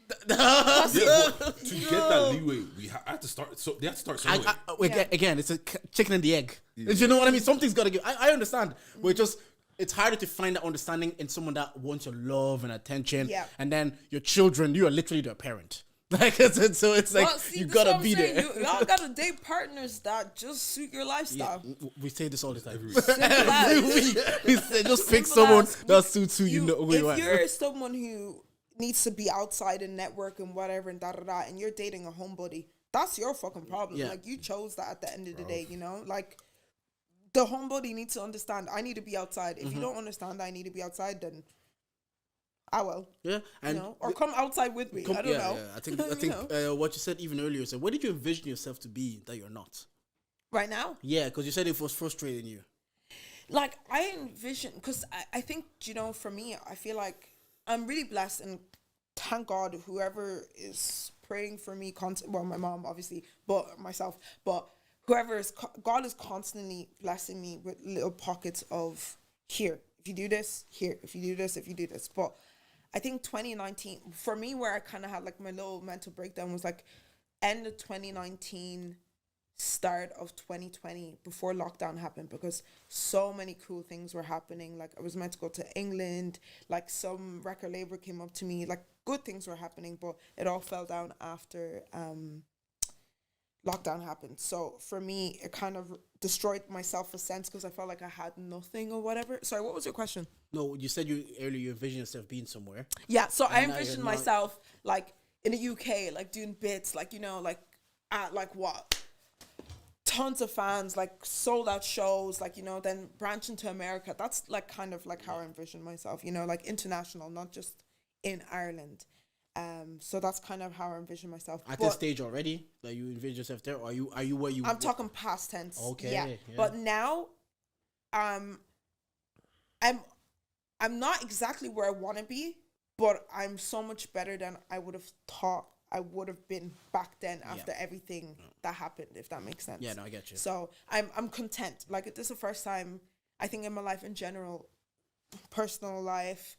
to get that leeway, we have to start. So they have to start somewhere. Again, it's a chicken and the egg. You know what I mean? Something's got to give. I understand, but just it's harder to find that understanding in someone that wants your love and attention. Yeah. And then your children, you are literally their parent. Like, so it's like, See, you this is what gotta I'm be saying. there. Y'all gotta date partners that just suit your Yeah, lifestyle. we say this all the time. Simple as. We say just pick Simple someone as. that suits who you know who you If are. you're someone who needs to be outside and network and whatever and and you're dating a homebody, that's your fucking problem. Yeah. Like, you chose that at the end of the day, you know? Like, the homebody needs to understand, I need to be outside. If you don't understand I need to be outside, then I will. Yeah, and You know? Or come outside with me. I don't know. Yeah. I think what you said even earlier. So, where did you envision yourself to be that you're not? Right now? Yeah, because you said it was frustrating you. Like, I envision, because I think, you know, for me, I feel like I'm really blessed, and thank God whoever is praying for me, well, my mom, obviously, but myself, but whoever is, God is constantly blessing me with little pockets of here. If you do this, here. If you do this, if you do this. But I think 2019, for me, where I kind of had like my little mental breakdown was like end of 2019, start of 2020, before lockdown happened, because so many cool things were happening. Like, I was meant to go to England, like some record label came up to me, like good things were happening, but it all fell down after lockdown happened. So for me, it kind of destroyed my self-sense because I felt like I had nothing or whatever. Sorry, what was your question? No, you said earlier you envisioned yourself being somewhere. Yeah, so I And now envisioned you're not. myself like in the UK, like doing bits, like, you know, like at like what? Tons of fans, like sold out shows, like, you know, then branching to America. That's like kind of like how I envision myself, you know, like international, not just in Ireland. So that's kind of how I envision myself. At But this stage already, that you envision yourself there, or are you where you? I'm talking past tense. Okay, Yeah. yeah. But now, I'm not exactly where I want to be, but I'm so much better than I would have thought I would have been back then after everything that happened, if that makes sense. Yeah, no, I get you. So I'm content. Like, this is the first time I think in my life in general, personal life,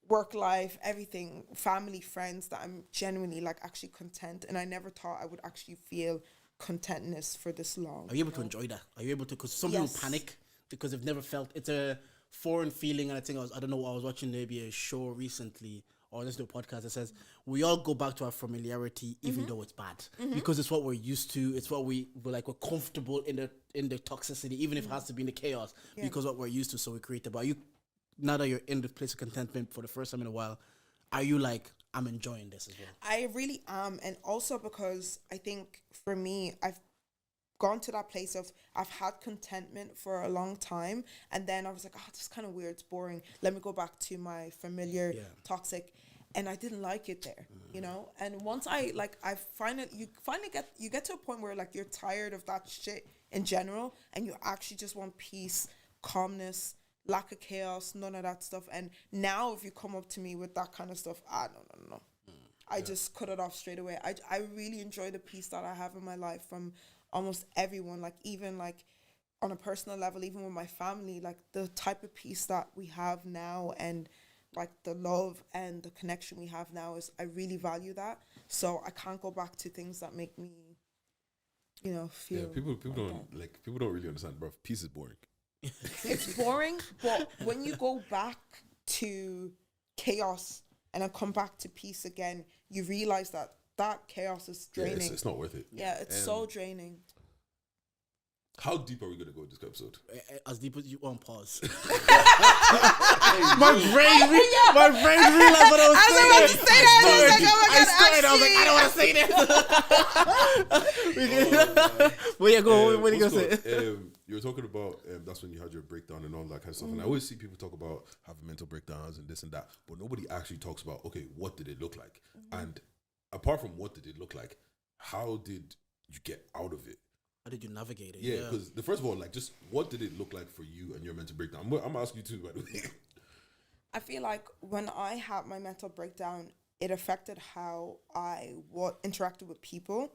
work life, everything, family, friends, that I'm genuinely like actually content. And I never thought I would actually feel contentness for this long. Are you able to enjoy that? Are you able to? Because some people Yes. panic because they've never felt it's a foreign feeling. And I think I don't know. I was watching maybe a show recently or listening to a podcast that says we all go back to our familiarity, even though it's bad, because it's what we're used to. It's what we're comfortable in the toxicity, even if it has to be in the chaos, because what we're used to. So we create it. But are you, now that you're in the place of contentment for the first time in a while, are you like, I'm enjoying this as well? I really am. And also because I think for me, I've gone to that place of I've had contentment for a long time, and then I was like, oh, this is kind of weird, it's boring, let me go back to my familiar toxic, and I didn't like it there, you know. And once I get to a point where like you're tired of that shit in general, and you actually just want peace, calmness, lack of chaos, none of that stuff. And now if you come up to me with that kind of stuff, no. I just cut it off straight away. I really enjoy the peace that I have in my life from almost everyone, like even like on a personal level, even with my family, like the type of peace that we have now and like the love and the connection we have now is, I really value that. So I can't go back to things that make me, you know, feel. Yeah, people don't really understand, bro. Peace is boring. It's boring, but when you go back to chaos and then come back to peace again, you realize that chaos is draining. Yeah, it's not worth it. Yeah, it's so draining. How deep are we gonna go in this episode? As deep as you want. Pause. my brain realized what I was saying. I was about to say that. I was like, oh my God, I don't want to say that. But yeah, go. What are you gonna say? You were talking about that's when you had your breakdown and all that kind of stuff. And I always see people talk about having mental breakdowns and this and that, but nobody actually talks about, okay, what did it look like? And apart from what did it look like, how did you get out of it? How did you navigate it? Yeah, because the first of all, like, just what did it look like for you and your mental breakdown? I'm asking you too, by the way. I feel like when I had my mental breakdown, it affected how I interacted with people.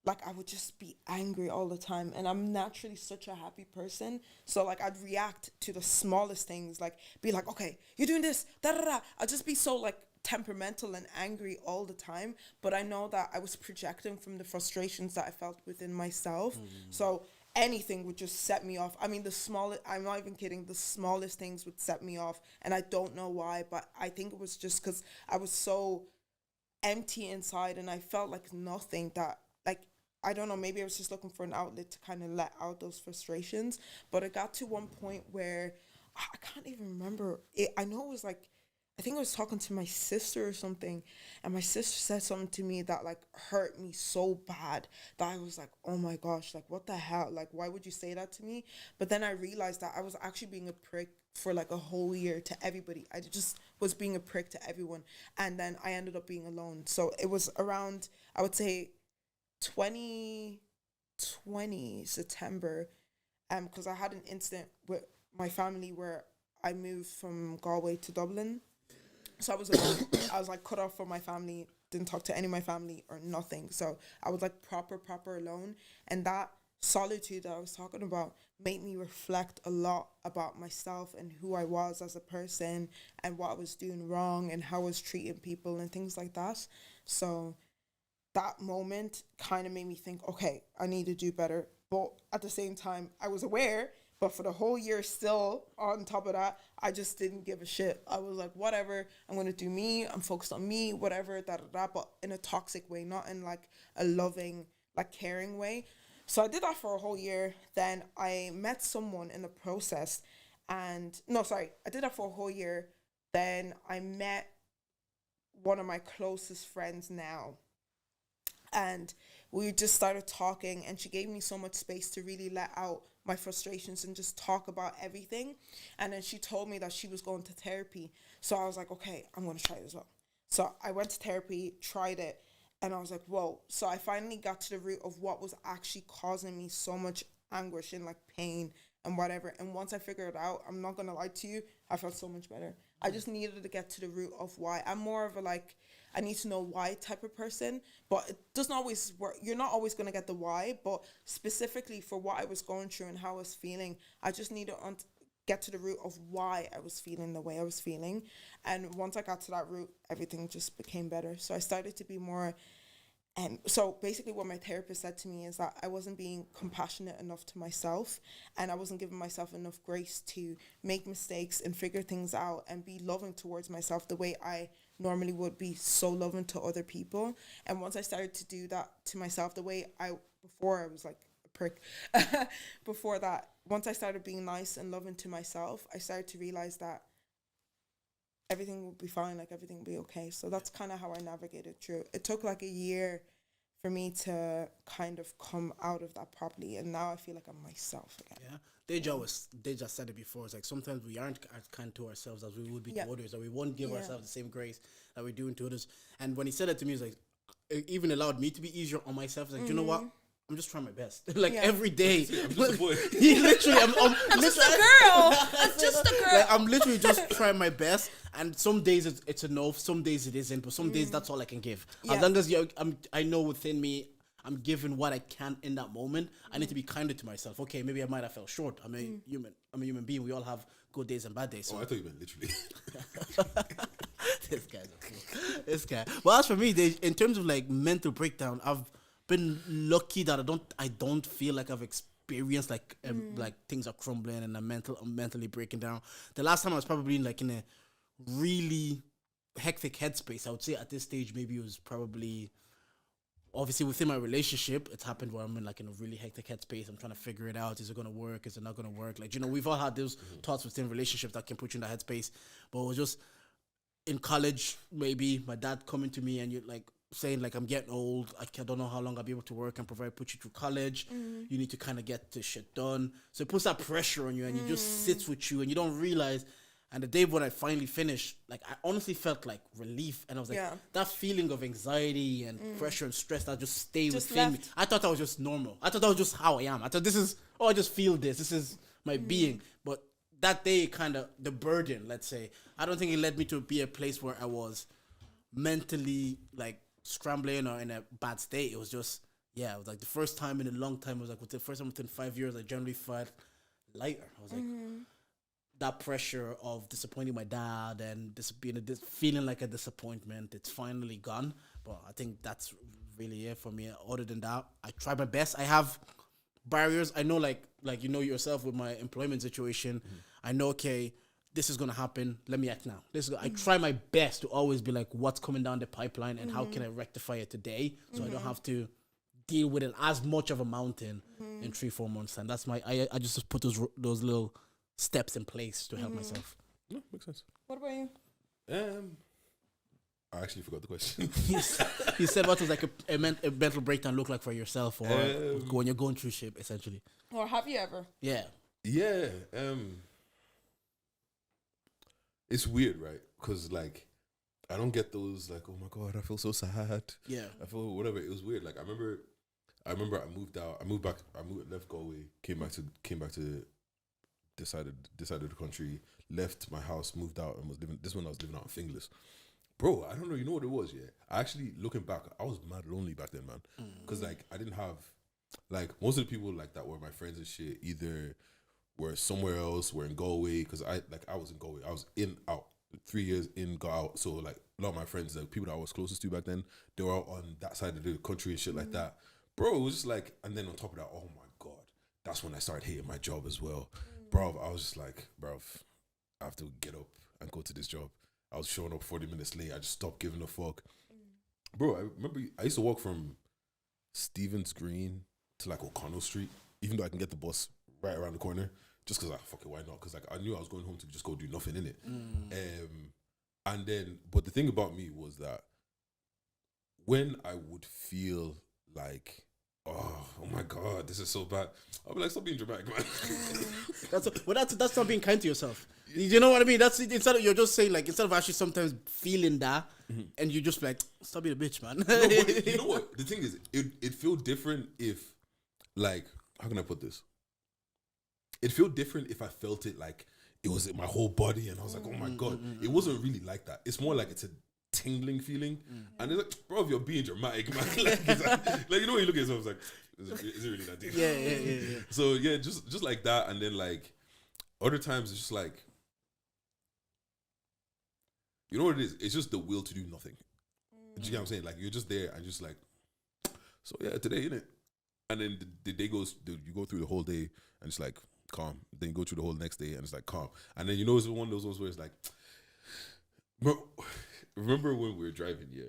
Like, I would just be angry all the time, and I'm naturally such a happy person. So like, I'd react to the smallest things, like be like, okay, you're doing this, da da da. I'd just be so like temperamental and angry all the time. But I know that I was projecting from the frustrations that I felt within myself. So anything would just set me off. I mean, the smallest, I'm not even kidding, the smallest things would set me off. And I don't know why, but I think it was just because I was so empty inside and I felt like nothing that, like, I don't know, maybe I was just looking for an outlet to kind of let out those frustrations. But it got to one point where I can't even remember it. I know it was like, I think I was talking to my sister or something, and my sister said something to me that like hurt me so bad that I was like, oh my gosh, like what the hell? Like, why would you say that to me? But then I realized that I was actually being a prick for like a whole year to everybody. I just was being a prick to everyone. And then I ended up being alone. So it was around, I would say 2020 September, because I had an incident with my family where I moved from Galway to Dublin. So I was alone. I was like cut off from my family, didn't talk to any of my family or nothing. So I was like proper alone. And that solitude that I was talking about made me reflect a lot about myself and who I was as a person and what I was doing wrong and how I was treating people and things like that. So that moment kind of made me think, okay, I need to do better. But at the same time, I was aware. But for the whole year still, on top of that, I just didn't give a shit. I was like, whatever, I'm going to do me. I'm focused on me, whatever, but in a toxic way, not in like a loving, like caring way. So I did that for a whole year. Then I met someone in the process I did that for a whole year. Then I met one of my closest friends now. And we just started talking and she gave me so much space to really let out my frustrations and just talk about everything. And then she told me that she was going to therapy. So I was like, okay, I'm going to try it as well. So I went to therapy, tried it, and I was like, whoa. So I finally got to the root of what was actually causing me so much anguish and like pain and whatever. And once I figured it out, I'm not going to lie to you, I felt so much better. I just needed to get to the root of why. I'm more of a like, I need to know why type of person, but it doesn't always work. You're not always going to get the why, but specifically for what I was going through and how I was feeling, I just need to get to the root of why I was feeling the way I was feeling. And once I got to that root, everything just became better. So I started to be more, so basically what my therapist said to me is that I wasn't being compassionate enough to myself and I wasn't giving myself enough grace to make mistakes and figure things out and be loving towards myself the way I normally would be so loving to other people. And once I started to do that to myself the way before I was like a prick, before that, once I started being nice and loving to myself, I started to realize that everything will be fine, like everything will be okay. So that's kind of how I navigated through. It took like a year for me to kind of come out of that properly, and now I feel like I'm myself again. Yeah. Deja said it before. It's like sometimes we aren't as kind to ourselves as we would be to others, or we won't give ourselves the same grace that we're doing to others. And when he said it to me, it's like it even allowed me to be easier on myself. It's like, you know what? I'm just trying my best. Like every day. I'm just a boy. He literally, I'm just a girl. I'm just a girl. Like, I'm literally just trying my best, and some days it's a no, some days it isn't, but some days that's all I can give. As long as I know within me, I'm giving what I can in that moment. I need to be kinder to myself. Okay, maybe I might have fell short. I'm a human. I'm a human being. We all have good days and bad days. So. Oh, I thought you meant literally. This guy's a fool. This guy. Well, as for me, in terms of like mental breakdown, I've been lucky that I don't feel like I've experienced like things are crumbling and I'm mentally breaking down. The last time I was probably in a really hectic headspace. I would say at this stage maybe it was probably obviously within my relationship. It's happened where I'm in like in a really hectic headspace. I'm trying to figure it out. Is it gonna work? Is it not gonna work? Like, you know, we've all had those thoughts within relationships that can put you in that headspace. But it was just in college, maybe my dad coming to me and you're like saying like, I'm getting old, I don't know how long I'll be able to work and put you through college. You need to kind of get this shit done. So it puts that pressure on you and it just sits with you and you don't realize. And the day when I finally finished, like I honestly felt like relief, and I was like, that feeling of anxiety and pressure and stress that just stayed within me. I thought that was just normal. I thought that was just how I am. I thought I just feel this. This is my being. But that day, kind of the burden, let's say, I don't think it led me to be a place where I was mentally like scrambling or in a bad state. It was just, it was like the first time in a long time. It was like the first time within 5 years, I generally felt lighter. I was like, that pressure of disappointing my dad and this feeling like a disappointment, it's finally gone. But I think that's really it for me. Other than that, I try my best. I have barriers. I know, like you know yourself with my employment situation. I know, okay, this is gonna happen. Let me act now. I try my best to always be like, what's coming down the pipeline, and how can I rectify it today, so I don't have to deal with it as much of a mountain in 3-4 months. And that's I just put those little steps in place to help myself. No, makes sense. What about you? I actually forgot the question. You said what was like a mental breakdown look like for yourself, or when you're going through shit, essentially. Or have you ever? Yeah. Yeah. It's weird, right? Because like I don't get those like, oh my god, I feel so sad. Yeah. I feel whatever. It was weird. Like I remember I moved out. Left Galway, came back to this side of the country, left my house, moved out, and was living. This one I was living out in Finglas. Bro, I don't know. You know what it was? Yeah, I actually, looking back, I was mad lonely back then, man. Because like I didn't have, like, most of the people like that were my friends and shit. Either were somewhere else, were in Galway. Because I was in Galway. I was out 3 years in, got out. So like a lot of my friends, like people that I was closest to back then, they were out on that side of the country and shit like that. Bro, it was just like, and then on top of that, oh my god, that's when I started hating my job as well. Bro, I was just like, bro, I have to get up and go to this job. I was showing up 40 minutes late. I just stopped giving a fuck. Bro, I remember I used to walk from Stevens Green to like O'Connell Street, even though I can get the bus right around the corner, just because fuck it, why not? Because like I knew I was going home to just go do nothing in it. And then, but the thing about me was that when I would feel like, oh my god, this is so bad, I'll be like, stop being dramatic, man. That's not being kind to yourself. You know what I mean? That's instead of, you're just saying, like, instead of actually sometimes feeling that, and you just like, stop being a bitch, man. No, but you know what? The thing is, it feel different if, like, how can I put this? It feel different if I felt it like it was in my whole body, and I was like, oh my god. It wasn't really like that. It's more like it's a tingling feeling, and it's like, bro, if you're being dramatic, man, like you know when you look at yourself, it's like, is it really that deep? Yeah. So yeah, just like that, and then like other times it's just like, you know what it is? It's just the will to do nothing. Do you get what I'm saying? Like you're just there and just like, so yeah, today, innit? And then the day goes, you go through the whole day and it's like calm. Then you go through the whole next day and it's like calm. And then you know it's one of those ones where it's like, bro, remember when we were driving? Yeah,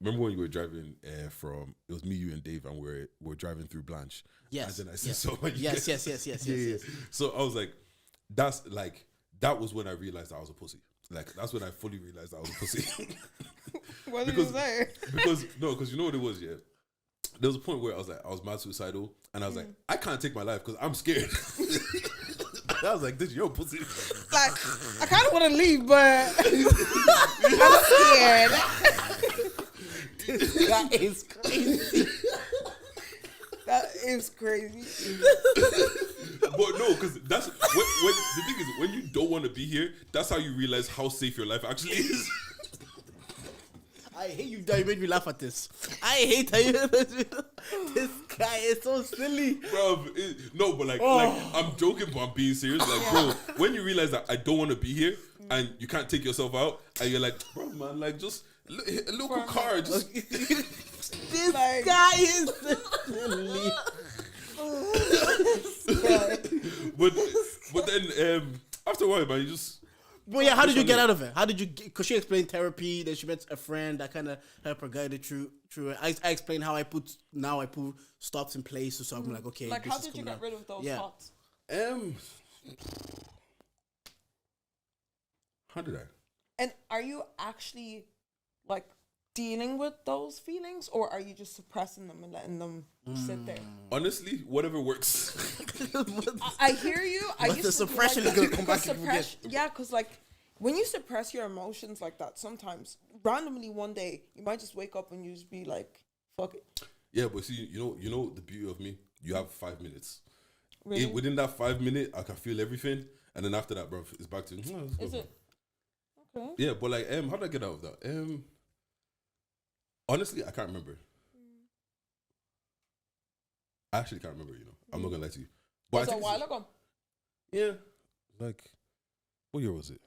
remember when you were driving from? It was me, you, and Dave, and we're driving through Blanche. Yes. And then I said, Yes. So I was like, that was when I realized I was a pussy. Like that's when I fully realized I was a pussy. What did you say? Because you know what it was, yeah. There was a point where I was mad suicidal, and I was like, I can't take my life because I'm scared. I was like, you're a pussy. Like, I kind of want to leave, but I'm scared. That is crazy. That is crazy. But no, because that's when the thing is, when you don't want to be here, that's how you realize how safe your life actually is. I hate you that you made me laugh at this. I hate how you this guy is so silly. Bro, no, but like I'm joking, but I'm being serious. Like, bro, when you realize that I don't want to be here and you can't take yourself out, and you're like, bro, man, like just a local car, just this guy is silly. but then after a while, man, you just. But yeah, how did you get out of it? How did you? Because she explained therapy. Then she met a friend that kind of helped her guide it through it. I explained how I put stops in place. So I'm like, okay. Like, how did you get rid of those thoughts? How did I? And are you actually like dealing with those feelings, or are you just suppressing them and letting them sit there? Honestly, whatever works. I hear you. But the suppression is going to come back again. Yeah, because like when you suppress your emotions like that, sometimes randomly one day you might just wake up and you just be like, "Fuck it." Yeah, but see, you know the beauty of me. You have 5 minutes. Really? Within that 5 minutes, I can feel everything, and then after that, bro, it's back to. Is it? Okay. Yeah, but like, how did I get out of that? Honestly, I can't remember. I actually can't remember, you know. I'm not gonna lie to you. But Was it a while ago? Yeah. Like, what year was it?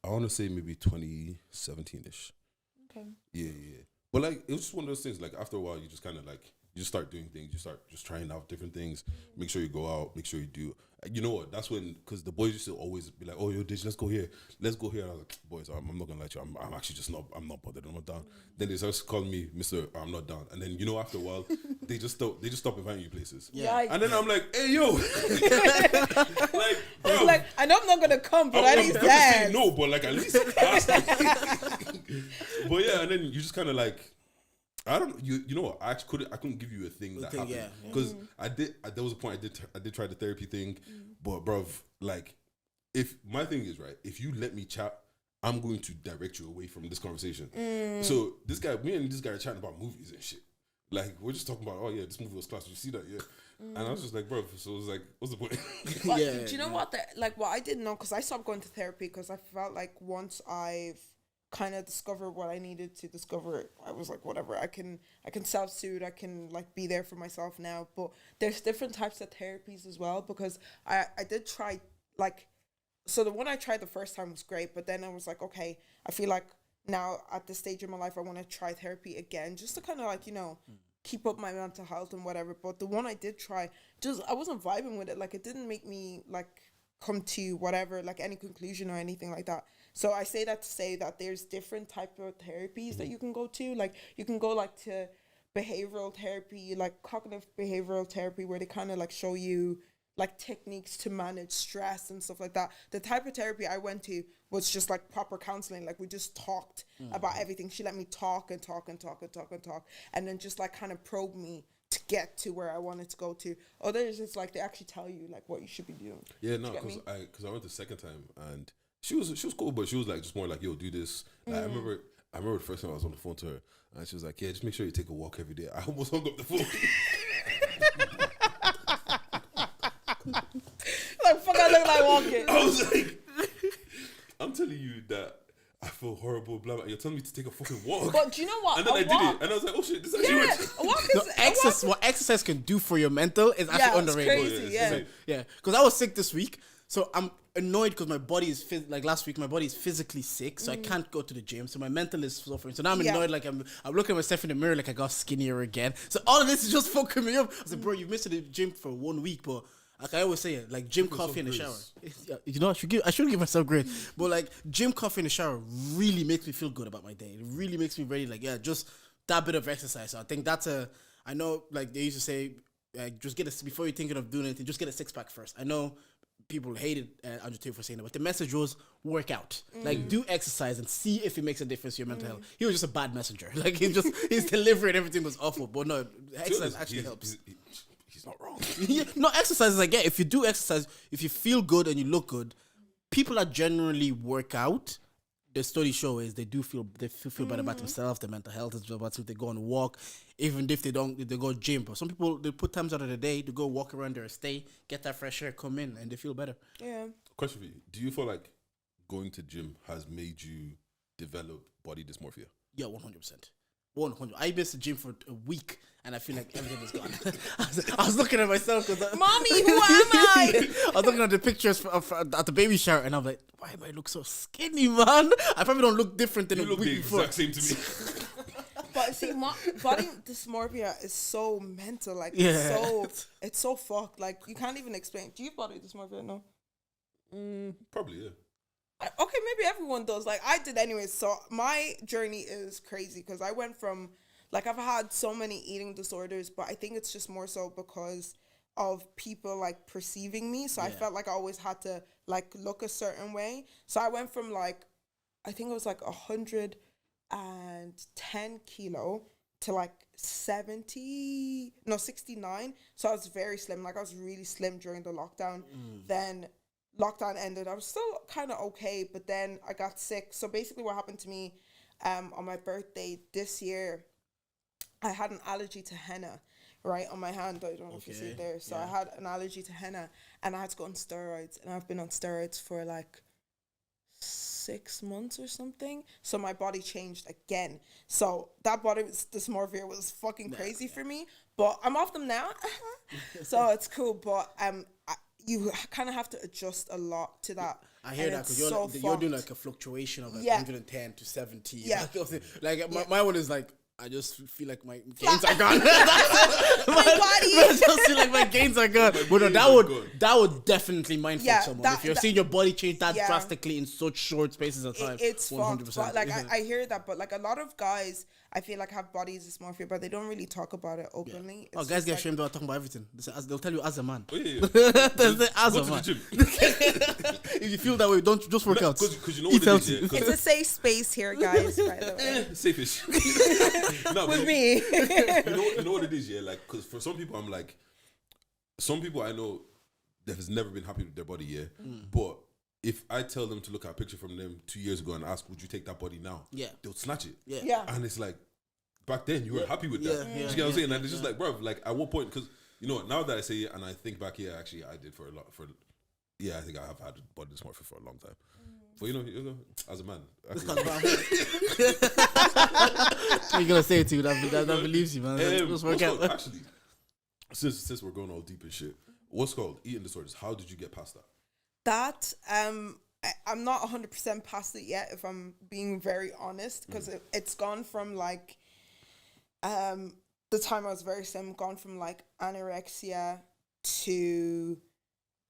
I want to say maybe 2017-ish. Okay. Yeah. But like, it was just one of those things. Like after a while, you just kind of like you just start doing things. You start just trying out different things. Make sure you go out. Make sure you do. You know what? That's when, because the boys used to always be like, "Oh, yo, Deji, let's go here. Let's go here." And I was like, "Boys, I'm not gonna lie to you. I'm actually just not. I'm not bothered. I'm not down." Then they started calling me Mister. I'm not down. And then you know, after a while, they just stop inviting you places. Yeah. And then I'm like, "Hey, yo, like, bro, Like, I know I'm not gonna come, but at I'm least never saying that. no, but like at least ask me." But yeah, and then you just kind of like, I don't know. You know what? I couldn't give you a thing that happened because there was a point I did try the therapy thing, but bruv, like, if my thing is right, if you let me chat, I'm going to direct you away from this conversation. So me and this guy are chatting about movies and shit. Like, we're just talking about, oh yeah, this movie was class. Did you see that? Yeah. And I was just like, bro. So it was like, what's the point? But do you know what? What I didn't know, because I stopped going to therapy because I felt like once I've kind of discovered what I needed to discover, I was like, whatever, I can self-soothe, I can like be there for myself now. But there's different types of therapies as well, because I did try, like, so the one I tried the first time was great, but then I was like, okay, I feel like now at this stage in my life I want to try therapy again, just to kind of like, you know, keep up my mental health and whatever. But the one I did try, just I wasn't vibing with it. Like, it didn't make me like come to whatever, like any conclusion or anything like that. So I say that to say that there's different type of therapies that you can go to. Like, you can go like to behavioral therapy, like cognitive behavioral therapy, where they kind of like show you like techniques to manage stress and stuff like that. The type of therapy I went to was just like proper counseling. Like, we just talked about everything. She let me talk and talk and talk and talk and talk, and then just like kind of probe me to get to where I wanted to go to. Others, it's like they actually tell you like what you should be doing. Yeah, no, because I went the second time and she was cool, but she was like just more like, yo, do this. Like, I remember the first time I was on the phone to her and she was like, yeah, just make sure you take a walk every day. I almost hung up the phone. Like, fuck, I look like walking. I was like, I'm telling you that I feel horrible, blah, blah. You're telling me to take a fucking walk. But do you know what? And then I did it. And I was like, oh shit, this actually works. A walk is... What exercise can do for your mental is actually underrated. It's crazy, Yeah, because I was sick this week, so I'm annoyed because my body is like last week. My body is physically sick, so I can't go to the gym. So my mental is suffering. So now I'm annoyed. Like I'm looking at myself in the mirror, like I got skinnier again. So all of this is just fucking me up. I said, bro, you missed the gym for 1 week, but like I always say, like gym coffee in the shower. You know, I should give myself grace, but like gym coffee in the shower really makes me feel good about my day. It really makes me ready. Like, yeah, just that bit of exercise. So I think I know, like they used to say, just before you're thinking of doing anything, just get a 6-pack first. I know people hated Andrew Tate for saying that, but the message was work out. Like, do exercise and see if it makes a difference to your mental health. He was just a bad messenger. Like, his delivery and everything was awful, but no, exercise actually helps. He's not wrong. No, exercise is like, yeah, if you do exercise, if you feel good and you look good, people that generally work out, the studies show is they feel better about themselves, their mental health is about something. They go on a walk, even if they go gym. But some people, they put times out of the day to go walk around their estate, get that fresh air, come in, and they feel better. Yeah. Question for you: do you feel like going to gym has made you develop body dysmorphia? Yeah, 100%. 100. I missed the gym for a week and I feel like everything was gone. I was looking at myself because Mommy, who am I? I was looking at the pictures at the baby shower and I'm like, why do I look so skinny, man? I probably don't look different than you a look week the before. exact same to me. But see, body dysmorphia is so mental. Like, it's so fucked. Like, you can't even explain. Do you have body dysmorphia? No. Probably, yeah. Okay, maybe everyone does. Like, I did anyway. So my journey is crazy because I went from, like, I've had so many eating disorders, but I think it's just more so because of people like perceiving me. So I felt like I always had to like look a certain way. So I went from like, I think it was like 110 kilo to like 69. So I was very slim. Like, I was really slim during the lockdown. Then lockdown ended. I was still kind of okay, but then I got sick. So basically what happened to me on my birthday this year, I had an allergy to henna, right, on my hand. I don't know if you see it there. So I had an allergy to henna and I had to go on steroids. And I've been on steroids for like 6 months or something. So my body changed again. So that body dysmorphia was fucking crazy for me. But I'm off them now. So it's cool. But you kind of have to adjust a lot to that. I hear that because you're doing like a fluctuation of like 110 to 70. Yeah. Like my one is like I just feel like my gains are gone. My body. I just feel like my gains are gone. But no, that would definitely mind fuck Yeah, someone. If you're seeing your body change that Yeah. drastically in such short spaces of time. It's fucked. 100%. But like I hear that, but like a lot of guys, I feel like have body dysmorphia, but they don't really talk about it openly. Oh, It's guys just get like, ashamed about talking about everything. They'll tell you as a man. Oh, yeah. They'll say as Go a to the man. gym. If you feel that way, don't just work out. Because you know Eat what it is, healthy. yeah? 'Cause- it's a safe space here, guys. By the way, safe-ish. No, but with me. you know what it is, yeah? Like, because for some people, I'm like, some people I know that has never been happy with their body, yeah? But if I tell them to look at a picture from them 2 years ago and ask, would you take that body now? Yeah. They'll snatch it. Yeah. Yeah. And it's like, back then, you were happy with that. Yeah, Do you yeah, get what I'm saying? yeah, And it's just like, bro, like, at what point, because, you know, now that I say it and I think back, yeah, actually, I did for a lot, I think I have had body dysmorphia for a long time. But, you know, as a man, actually, You're gonna say it to you that believes you, man. Just work what's out. called- actually, since we're going all deep and shit, what's called eating disorders? How did you get past that? That I'm not 100% past it yet, if I'm being very honest, because it's gone from like the time I was very slim, gone from like anorexia to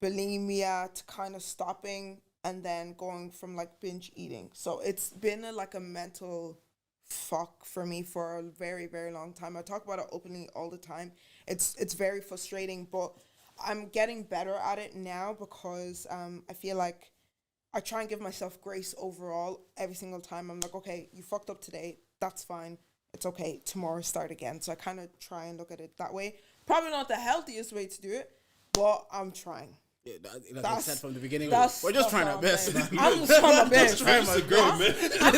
bulimia to kind of stopping, and then going from like binge eating. So it's been like a mental fuck for me for a very, very long time. I talk about it openly all the time. It's very frustrating, but I'm getting better at it now because I feel like I try and give myself grace overall every single time. I'm like, okay, you fucked up today. That's fine. It's okay. Tomorrow start again. So I kind of try and look at it that way. Probably not the healthiest way to do it, but I'm trying. Yeah, like I said from the beginning, That's we're just that's trying all our I'm best, saying. man. I'm just trying my best. trying Just my a girl, man. I'm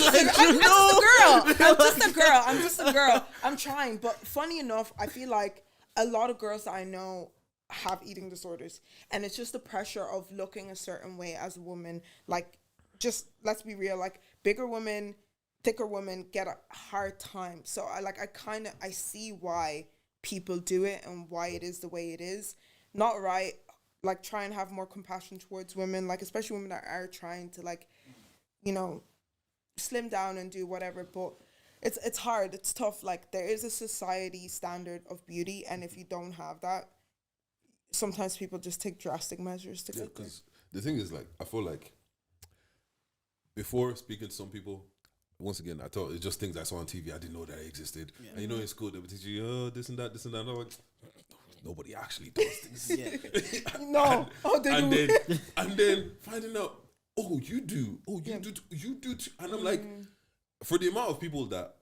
just a girl. I'm trying. But funny enough, I feel like a lot of girls that I know have eating disorders. And it's just the pressure of looking a certain way as a woman. Like, just let's be real, like bigger women, thicker women get a hard time. So I see why people do it and why it is the way it is. Not right. Like, try and have more compassion towards women, like especially women that are trying to, like, you know, slim down and do whatever. But it's hard. It's tough. Like, there is a society standard of beauty, and if you don't have that, sometimes people just take drastic measures to get there. Because the thing is, like, I feel like before speaking to some people, once again, I thought it's just things I saw on TV. I didn't know that it existed. Yeah. And you know, in school, they would teach you, oh, this and that, this and that. And I'm like, nobody actually does this. Yeah. No. And then finding out, oh, you do. Oh, you do too. And I'm like, for the amount of people that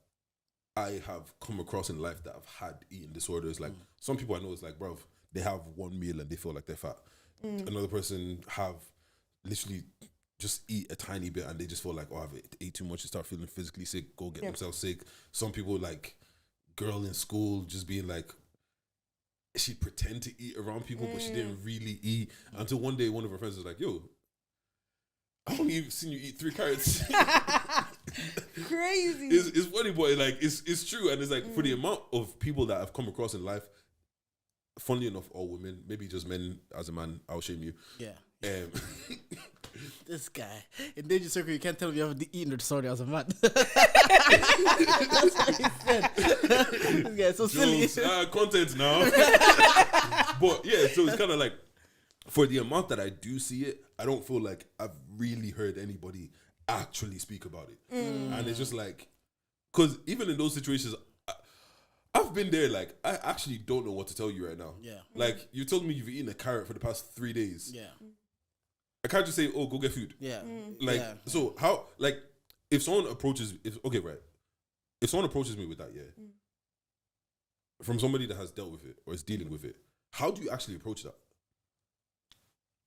I have come across in life that have had eating disorders, like some people I know is like, bro, they have one meal and they feel like they're fat. Another person have literally just eat a tiny bit and they just feel like, oh, I've ate too much, they start feeling physically sick, go get themselves sick. Some people, like, girl in school just being like, she pretend to eat around people, but she didn't really eat. Until one day, one of her friends was like, yo, I've only seen you eat 3 carrots. Crazy. It's funny, but like, it's true. And it's like, for the amount of people that I've come across in life, funnily enough, all women, maybe just men. As a man, I'll shame you. Yeah. This guy in Deji Circle, you can't tell me you have eaten disorder as a man. That's what he said. This guy is so silly. Content now. But yeah, so it's kind of like, for the amount that I do see it, I don't feel like I've really heard anybody actually speak about it. And it's just like, because even in those situations, I've been there. Like, I actually don't know what to tell you right now. Yeah. Like, you told me you've eaten a carrot for the past 3 days. Yeah. I can't just say, oh, go get food. Yeah. Like, yeah. so how, like, if someone approaches, if someone approaches me with that, from somebody that has dealt with it or is dealing with it, how do you actually approach that?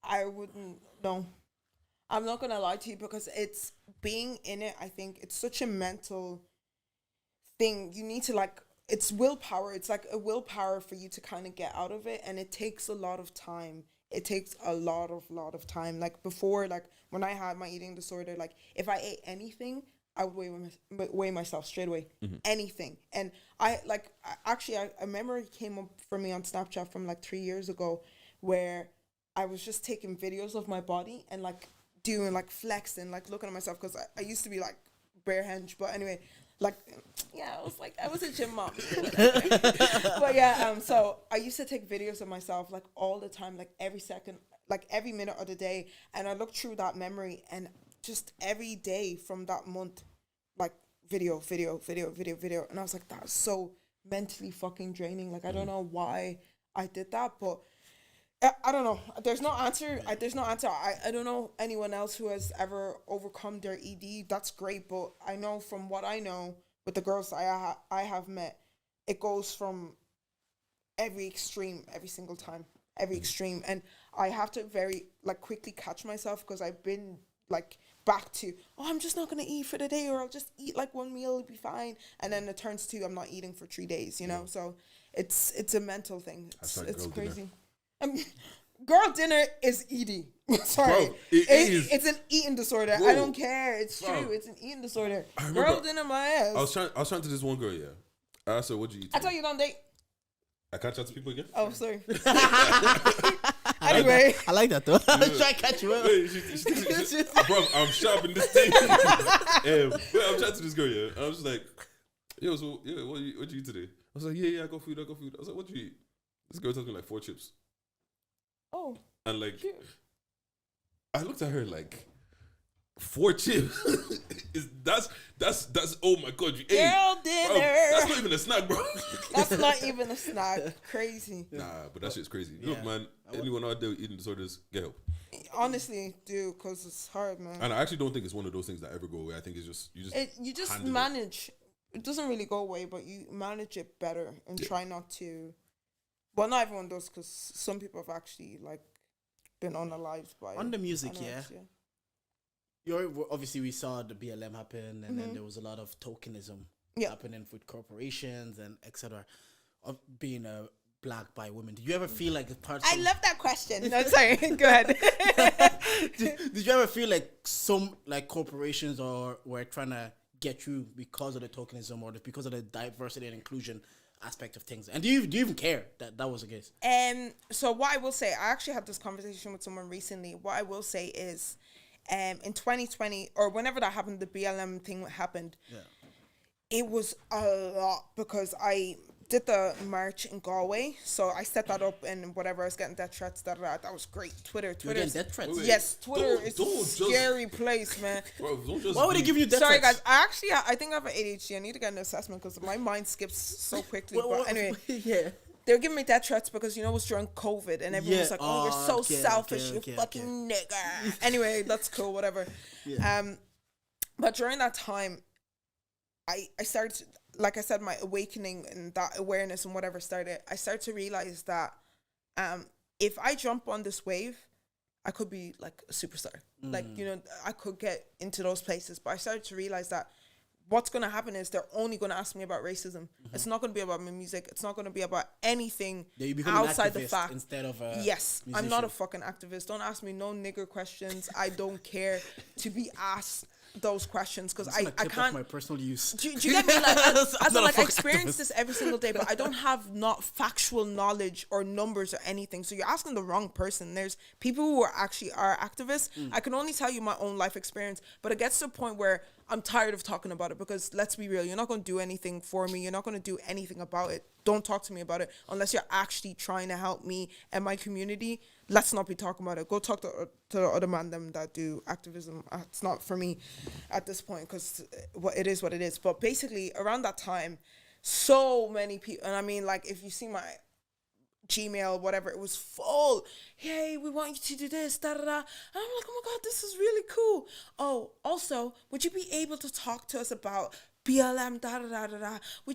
I wouldn't know. I'm not gonna lie to you, because it's being in it. I think it's such a mental thing. You need to, like, it's willpower. It's like a willpower for you to kind of get out of it, and it takes a lot of time. It takes a lot of time. Like, before, like, when I had my eating disorder, like, if I ate anything, I would weigh myself straight away. Anything. And I remember it came up for me on Snapchat from like 3 years ago, where I was just taking videos of my body and like doing like flexing, like looking at myself, because I used to be like bare hench. But anyway, like, yeah, I was a gym mom. But yeah, so I used to take videos of myself like all the time, like every second, like every minute of the day. And I looked through that memory and just every day from that month, like video. And I was like, that's so mentally fucking draining. Like, I don't know why I did that, but I don't know. There's no answer. I don't know anyone else who has ever overcome their ED. That's great, but I know from what I know with the girls I have met, it goes from every extreme, every single time, every extreme. And I have to very like quickly catch myself because I've been like back to, I'm just not going to eat for the day, or I'll just eat like one meal, it'll be fine. And then it turns to, I'm not eating for 3 days, you know? So it's a mental thing. It's crazy. Girl dinner is eating. Sorry. Bro, it's an eating disorder. Bro, I don't care. It's true. It's an eating disorder. Girl dinner my ass. I was trying to this one girl, yeah. I asked her, what'd you eat? I told you don't date. I can't chat to people again? Oh, sorry. Anyway. I like that though. I'm trying to catch you up. Bro, I'm sharpening this thing. I'm chatting to this girl, yeah. I was just like, yo, so, yeah, what'd you eat today? I was like, yeah, I got food. I was like, what'd you eat? This girl tells me like 4 chips. Oh. And like, cute. I looked at her like, 4 chips? that's oh my God, you ate. Girl dinner. Bro, that's not even a snack, bro. That's not even a snack. Crazy. Nah, but that shit's crazy. Look, man, anyone out there with eating disorders, get help. Honestly, do, because it's hard, man. And I actually don't think it's one of those things that ever go away. I think it's just, you just manage. It doesn't really go away, but you manage it better and try not to. Well, not everyone does, because some people have actually like been unalived by on the music, yeah. Obviously we saw the BLM happen, and then there was a lot of tokenism happening with corporations and etc. of being a black by women. Did you ever feel like I love that question. No, sorry. Go ahead. did you ever feel like some like corporations were trying to get you because of the tokenism or because of the diversity and inclusion aspect of things? And do you even care that was the case? So what I will say, I actually had this conversation with someone recently. What I will say is, in 2020 or whenever that happened, the BLM thing happened. Yeah. It was a lot because I did the march in Galway, so I set that up and whatever. I was getting death threats. That was great. Twitter. Death threats. Yes, Twitter is a scary place, man. Bro, don't just why would they give you death Sorry, threats? guys. I think I have an ADHD. I need to get an assessment because my mind skips so quickly. But anyway, they were giving me death threats because it was during COVID and everyone was like, "Oh, you're so selfish, you fucking nigger." Anyway, that's cool, whatever. Yeah. But during that time, I started, like I said, my awakening and that awareness and whatever started. I started to realize that if I jump on this wave, I could be like a superstar. Like, I could get into those places. But I started to realize that what's going to happen is they're only going to ask me about racism. It's not going to be about my music. It's not going to be about anything outside the fact. Instead of yes, musician. I'm not a fucking activist. Don't ask me no nigger questions. I don't care to be asked those questions because I can't. My personal use. Do you get me? Like, I experience this every single day, but I don't have not factual knowledge or numbers or anything. So you're asking the wrong person. There's people who are activists. I can only tell you my own life experience, but it gets to a point where I'm tired of talking about it because let's be real, you're not going to do anything for me. You're not going to do anything about it. Don't talk to me about it unless you're actually trying to help me and my community. Let's not be talking about it. Go talk to the other man them that do activism. It's not for me at this point because it is what it is. But basically around that time, so many people, and I mean, like, if you see my Gmail, whatever, it was full. Hey, we want you to do this, da da da. And I'm like, oh my God, this is really cool. Oh, also, would you be able to talk to us about BLM, da da da da da? We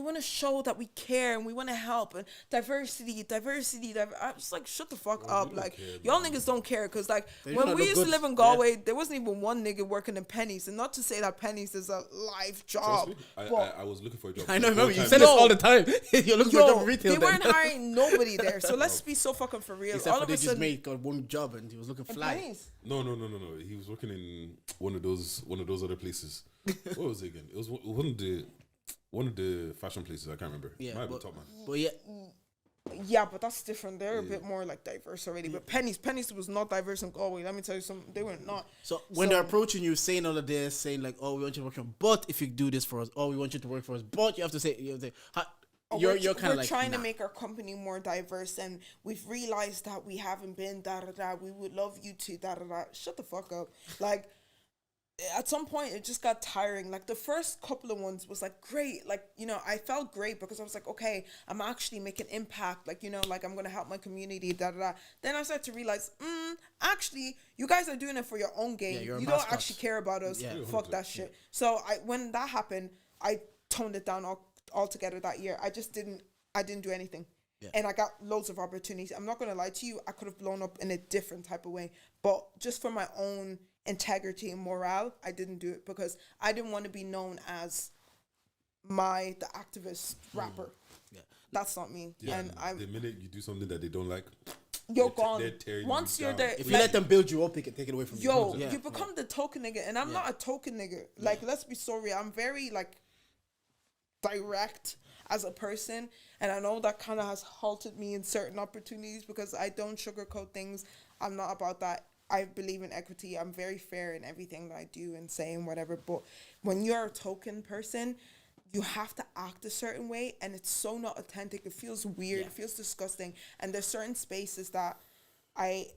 want to show that we care and we want to help and diversity. I'm just like, shut the fuck up. Like, y'all niggas don't care because, like, when we used to live in Galway, there wasn't even one nigga working in Pennies. And not to say that Pennies is a life job. I was looking for a job. I know, remember, you said this all the time. You're looking for a job in retail. They weren't hiring nobody there. So let's be so fucking for real. Except all of a sudden, he just got one job and he was looking fly. Pennies. No. He was working in one of those other places. What was it again? It was one of the fashion places. I can't remember. Yeah, Might be Top Man. But yeah, Yeah, but that's different. They're a bit more like diverse already. But Pennies was not diverse in Galway. Let me tell you something. They were not. So when they're approaching you, saying all of this, saying like, "Oh, we want you to work for us, but if you do this for us, oh, we want you to work for us, but you have to say, you're kind of like trying to make our company more diverse, and we've realized that we haven't been da da da. We would love you to da da da. Shut the fuck up. Like, at some point it just got tiring. Like the first couple of ones was like great, like, you know, I felt great because I was like, okay, I'm actually making impact, like, you know, like I'm gonna help my community, da da da. Then I started to realize, actually you guys are doing it for your own gain. You don't actually care about us. Fuck that shit. So when that happened, I toned it down altogether that year. I didn't do anything. And I got loads of opportunities. I'm not gonna lie to you, I could have blown up in a different type of way, but just for my own integrity and morale, I didn't do it because I didn't want to be known as the activist rapper. That's not me. And the minute you do something that they don't like, you're gone. Once you're there, if you let them build you up, they can take it away from you. You become the token nigga, and I'm not a token nigga. Like, let's be so real. I'm very like direct as a person, and I know that kind of has halted me in certain opportunities because I don't sugarcoat things. I'm not about that. I believe in equity. I'm very fair in everything that I do and say and whatever. But when you're a token person, you have to act a certain way, and it's so not authentic. It feels weird. It feels disgusting. And there's certain spaces that I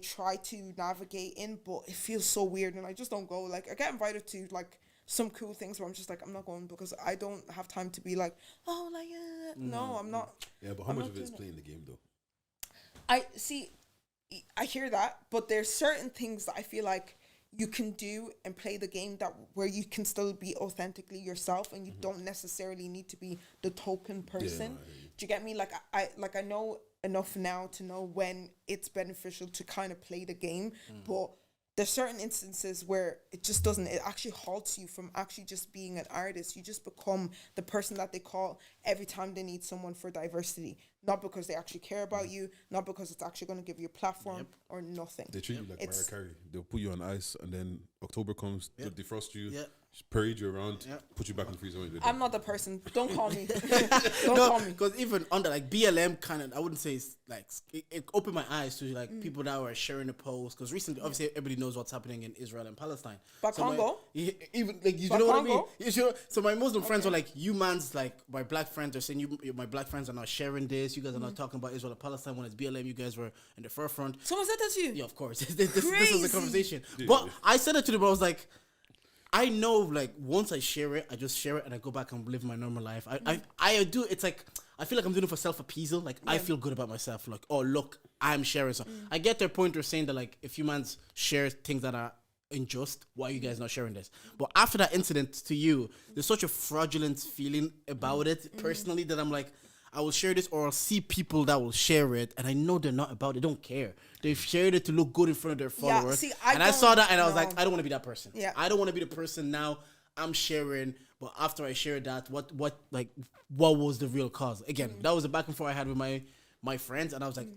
try to navigate in, but it feels so weird, and I just don't go. Like, I get invited to like some cool things where I'm just like, I'm not going because I don't have time to be like, oh, like, no, I'm not. Yeah, but how much of it is playing the game though? I hear that, but there's certain things that I feel like you can do and play the game that where you can still be authentically yourself, and you don't necessarily need to be the token person. Do you get me? Like I know enough now to know when it's beneficial to kind of play the game, but there's certain instances where it just doesn't. It actually halts you from actually just being an artist. You just become the person that they call every time they need someone for diversity. Not because they actually care about you, not because it's actually going to give you a platform or nothing. They treat you like Mariah Carey. They'll put you on ice, and then October comes, they'll defrost you, parade you around, put you back in the freezer. I'm not the person. Don't call me. Don't call me. Because even under like BLM kind of, I wouldn't say it's like, it opened my eyes to like people that were sharing the post. Because recently, obviously, everybody knows what's happening in Israel and Palestine. But so Congo? Even like, you know what I mean? So my Muslim friends were like, you man's like, my black friends are saying, my black friends are not sharing this. You guys are not talking about Israel and Palestine. When it's BLM, you guys were in the forefront. Someone said that to you? Yeah, of course. this was the conversation. But I said it to them, I was like, I know, like, once I share it, I just share it and I go back and live my normal life. I do, it's like, I feel like I'm doing it for self-appeasal. Like, I feel good about myself. Like, oh, look, I'm sharing. So I get their point. They're saying that, like, if humans share things that are unjust, why are you guys not sharing this? But after that incident to you, there's such a fraudulent feeling about it personally that I'm like, I will share this, or I'll see people that will share it, and I know they're not about it. They don't care. They've shared it to look good in front of their followers. I saw that, and I was like, I don't want to be that person. Yeah. I don't want to be the person now. I'm sharing, but after I shared that, what was the real cause? Again, that was the back and forth I had with my friends, and I was like,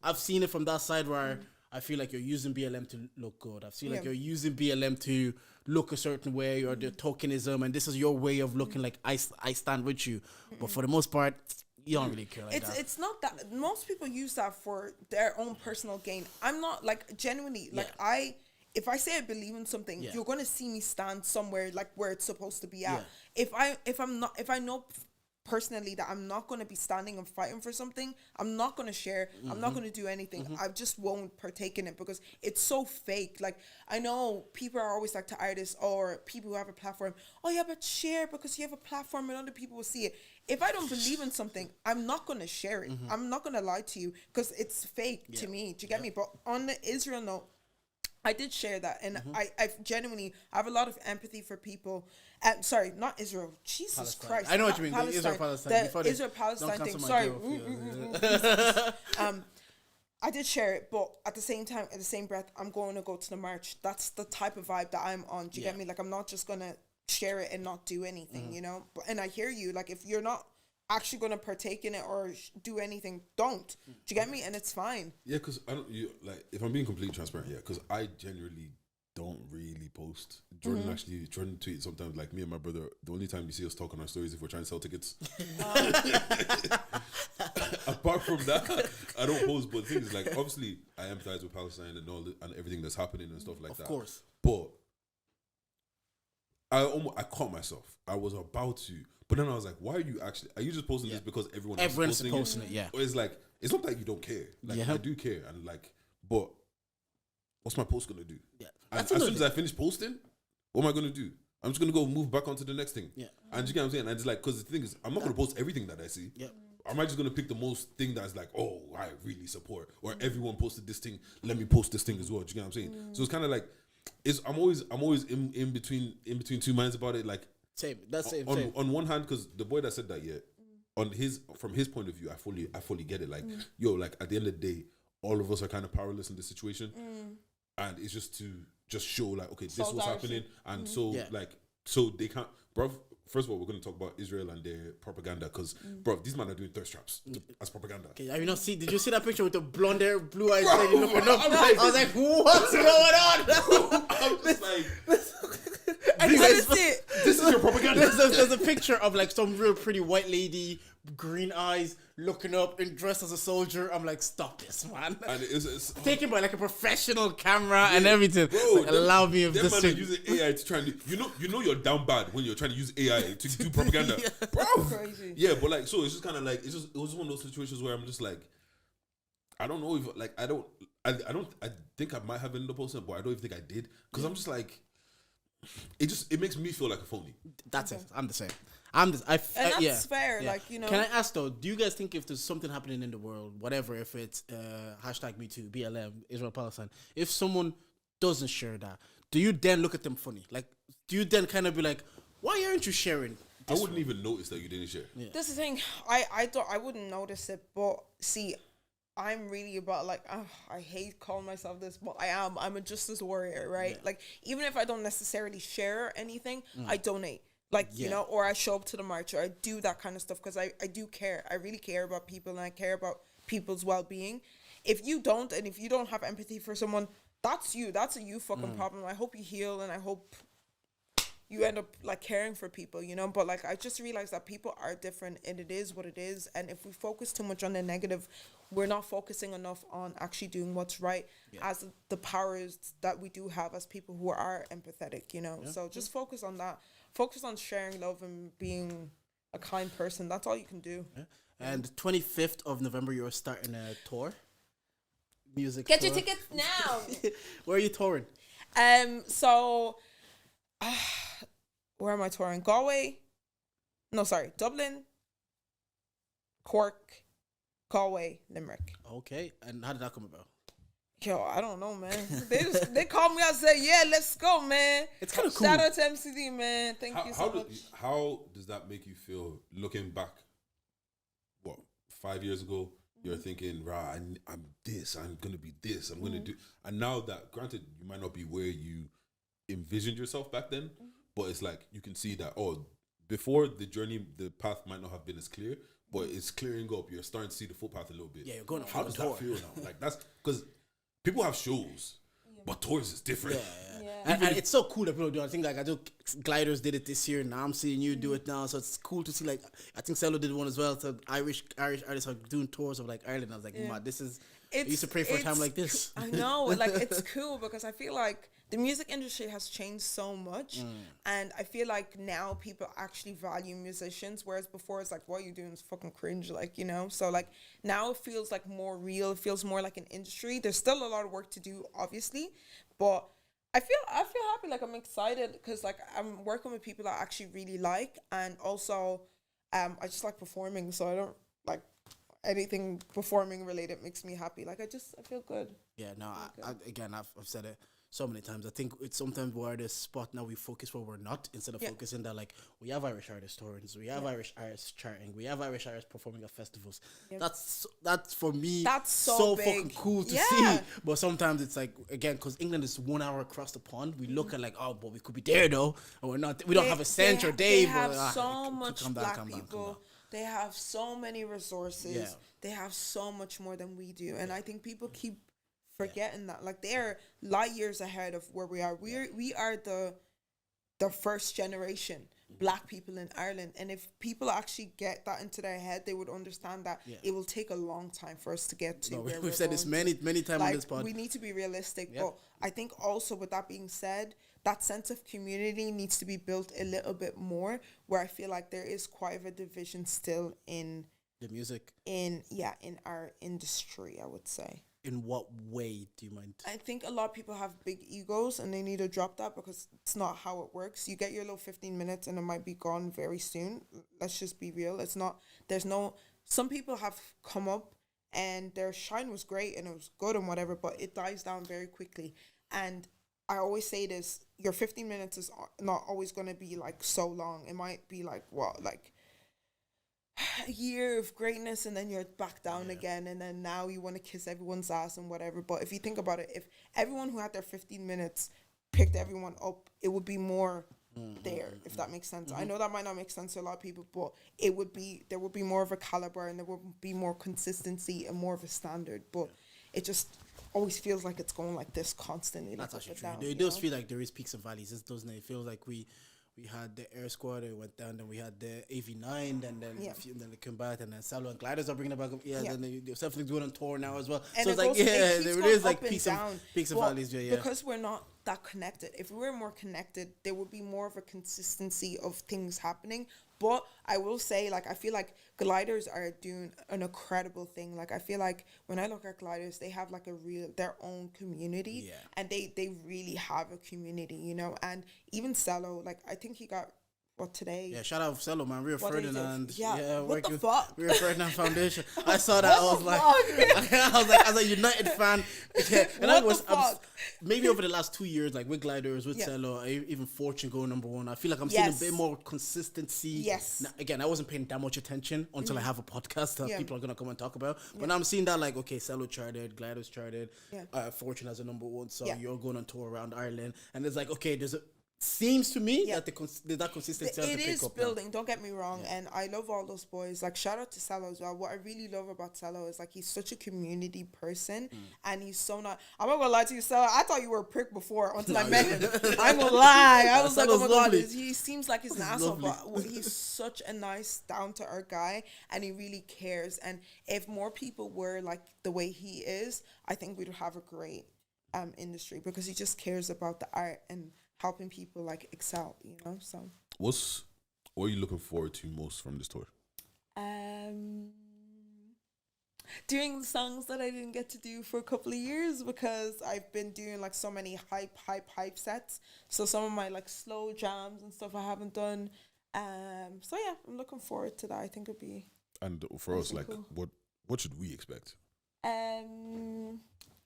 I've seen it from that side where I feel like you're using BLM to look good. I feel like you're using BLM to look a certain way, or the tokenism, and this is your way of looking like I stand with you. But for the most part, you don't really care like that. It's not that. Most people use that for their own personal gain. I'm not, like, genuinely, like, if I say I believe in something, you're going to see me stand somewhere like where it's supposed to be at. If I know personally that I'm not going to be standing and fighting for something, I'm not going to share, I'm not going to do anything. I just won't partake in it because it's so fake. Like, I know people are always like to artists or people who have a platform, oh yeah, but share because you have a platform and other people will see it. If I don't believe in something, I'm not going to share it. I'm not going to lie to you because it's fake to me. Do you get me? But on the Israel note, I did share that, and I genuinely have a lot of empathy for people. Sorry, not Israel. Jesus Palestine. Christ! I know what you mean. The Israel-Palestine. The Israel-Palestine thing. Sorry. I did share it, but at the same time, at the same breath, I'm going to go to the march. That's the type of vibe that I'm on. Do you get me? Like, I'm not just gonna share it and not do anything, you know. But and I hear you. Like, if you're not actually going to partake in it or do anything, don't. Do you get me? And it's fine. Yeah, because I don't. Like, if I'm being completely transparent, because I genuinely don't really post. Jordan tweets sometimes, like, me and my brother, the only time you see us talk on our stories if we're trying to sell tickets. Apart from that, I don't post. But the thing is, like, obviously I empathize with Palestine and and everything that's happening and stuff like that. Of course. But I caught myself. I was about to, but then I was like, why are you just posting this because everyone's posting it? Yeah. Or it's like, it's not like you don't care. Like, I do care, and like, but what's my post gonna do? Yeah. And as soon as I finish posting, what am I gonna do? I'm just gonna go move back onto the next thing. Yeah. And you get what I'm saying? And it's like, because the thing is, I'm not gonna post everything that I see. Yeah. Am I just gonna pick the most thing that's like, oh, I really support, or everyone posted this thing, let me post this thing as well. Do you get what I'm saying? So it's kind of like, I'm always in between two minds about it. Like, same. That's same. On one hand, because the boy that said that, from his point of view, I fully get it. Like, yo, like, at the end of the day, all of us are kind of powerless in this situation, and it's just to show, like, okay, this is what's happening, and so they can't, bro. First of all, we're going to talk about Israel and their propaganda, because, bro, these men are doing thirst traps as propaganda. Okay, have you not seen? Did you see that picture with the blonde hair, blue eyes lady looking up? I was like, what's going on? I'm just like, this is your propaganda. There's a picture of like some real pretty white lady, green eyes, looking up and dressed as a soldier. I'm like, stop this, man. And it's taken by like a professional camera and everything. Bro, like, allow me of this. Them man are using AI to try and you know you're down bad when you're trying to use AI to do propaganda, bro. Crazy. Yeah, but like, so it's just kind of like, it was one of those situations where I'm just like, I don't know if like I think I might have ended up posting, but I don't even think I did, because I'm just like, it makes me feel like a phony. That's it. I'm the same. That's fair. Yeah. Like, you know. Can I ask though? Do you guys think if there's something happening in the world, whatever, if it's hashtag Me Too, BLM, Israel Palestine, if someone doesn't share that, do you then look at them funny? Like, do you then kind of be like, why aren't you sharing? I wouldn't even notice that you didn't share. Yeah. That's the thing. I wouldn't notice it, but see, I'm really about like, I hate calling myself this, but I'm a justice warrior, right? Yeah. Like, even if I don't necessarily share anything, I donate. Like, you know, or I show up to the march, or I do that kind of stuff, because I do care. I really care about people, and I care about people's well-being. If you don't, and if you don't have empathy for someone, that's you. That's a you fucking problem. I hope you heal, and I hope you end up like caring for people, you know. But like, I just realized that people are different, and it is what it is. And if we focus too much on the negative, we're not focusing enough on actually doing what's right as the powers that we do have as people who are empathetic, you know. So just focus on that. Focus on sharing love and being a kind person. That's all you can do. Yeah. And 25th of November, you're starting a tour. Music Get tour. your tickets now. Where are you touring? So, where am I touring? Galway? No, sorry. Dublin, Cork, Galway, Limerick. Okay. And how did that come about? Yo, I don't know, man. They called me out and said, yeah, let's go, man. It's kind of cool. Shout out to MCD, man. Thank you so much. How does that make you feel looking back? What, 5 years ago, you're thinking, right, I'm this, I'm going to be this, I'm going to do. And now that, granted, you might not be where you envisioned yourself back then, but it's like, you can see that, before the journey, the path might not have been as clear, but it's clearing up. You're starting to see the footpath a little bit. Yeah, you're going. How does that feel now? Like, that's because people have shows, but tours is different. Yeah. And it's so cool that people do. I think like I do. Gliders did it this year. Now I'm seeing you do it now, so it's cool to see. Like, I think Celo did one as well. So Irish artists are doing tours of like Ireland. I was like, man, this is. I used to pray for a time like this. I know, like it's cool because I feel like the music industry has changed so much, and I feel like now people actually value musicians, whereas before it's like, what are you doing is fucking cringe, like, you know. So like now it feels like more real. It feels more like an industry. There's still a lot of work to do, obviously, but I feel happy. Like, I'm excited because like I'm working with people I actually really like, and also I just like performing, so I don't like anything performing related makes me happy. Like, I feel good. Yeah, no, I've said it so many times. I think it's sometimes we're at a spot now we focus where we're not, instead of focusing that like we have Irish artists touring, we have Irish artists charting, we have Irish artists performing at festivals. That's for me, that's so fucking cool to see. But sometimes it's like, again, because England is 1 hour across the pond, we look at like, oh, but we could be there though, and we're not. We don't have a cent or day. They have so much black people. They have so many resources. Yeah. They have so much more than we do. And I think people keep forgetting that. Like, they're light years ahead of where we are. We are the first generation Black people in Ireland, and if people actually get that into their head, they would understand that it will take a long time for us to get to where we've said this many times on this pod. We need to be realistic, but I think also, with that being said, that sense of community needs to be built a little bit more, where I feel like there is quite a division still in the music, in our industry, I would say. In what way do you mind? I think a lot of people have big egos and they need to drop that, because it's not how it works. You get your little 15 minutes and it might be gone very soon. Let's just be real. Some people have come up and their shine was great and it was good and whatever, but it dies down very quickly. And I always say this, your 15 minutes is not always going to be like so long. It might be like a year of greatness, and then you're back down again, and then now you want to kiss everyone's ass and whatever. But if you think about it, if everyone who had their 15 minutes picked everyone up, it would be more there, if that makes sense. I know that might not make sense to a lot of people, but there would be more of a caliber, and there would be more consistency and more of a standard. But it just always feels like it's going like this constantly. That's like actually true. down, It does feel like there is peaks and valleys, doesn't it? It feels like we had the Air Squad, it went down, then we had the AV9, and then they come back, and then Salo and Gliders are bringing it back up. Then they're definitely doing on tour now as well. And so it's like, there is like peaks and valleys. Because we're not that connected. If we were more connected, there would be more of a consistency of things happening. But I will say, like, I feel like Gliders are doing an incredible thing. Like, I feel like when I look at Gliders, they have like their own community, and they really have a community, you know. And even Cello, like, I think he got today. Yeah, shout out Cello, man. Rio Ferdinand. What the fuck? Rio Ferdinand Foundation. I saw that. I was like, as a United fan. Yeah. And I was maybe over the last 2 years, like with Gliders, with Cello, even Fortune going #1. I feel like I'm seeing a bit more consistency. Yes. Now, again, I wasn't paying that much attention until I have a podcast that people are gonna come and talk about. But now I'm seeing that, like, okay, Cello charted, Gliders charted, Fortune as a #1 song. You're going on tour around Ireland, and it's like, okay, seems to me that that consistency it is building now. Don't get me wrong, and I love all those boys. Like, shout out to Cello as well. What I really love about Cello is, like, he's such a community person, and he's so not. I'm not gonna lie to you, Cello. I thought you were a prick before until I met him. I'm gonna lie. I was like, oh my god, he seems like he's an asshole, but he's such a nice, down to earth guy, and he really cares. And if more people were like the way he is, I think we'd have a great industry, because he just cares about the art and helping people, like, excel, you know. So what are you looking forward to most from this tour? Doing the songs that I didn't get to do for a couple of years, because I've been doing like so many hype sets. So some of my like slow jams and stuff I haven't done. So yeah, I'm looking forward to that. I think it'll be. And for us, like, cool. What should we expect?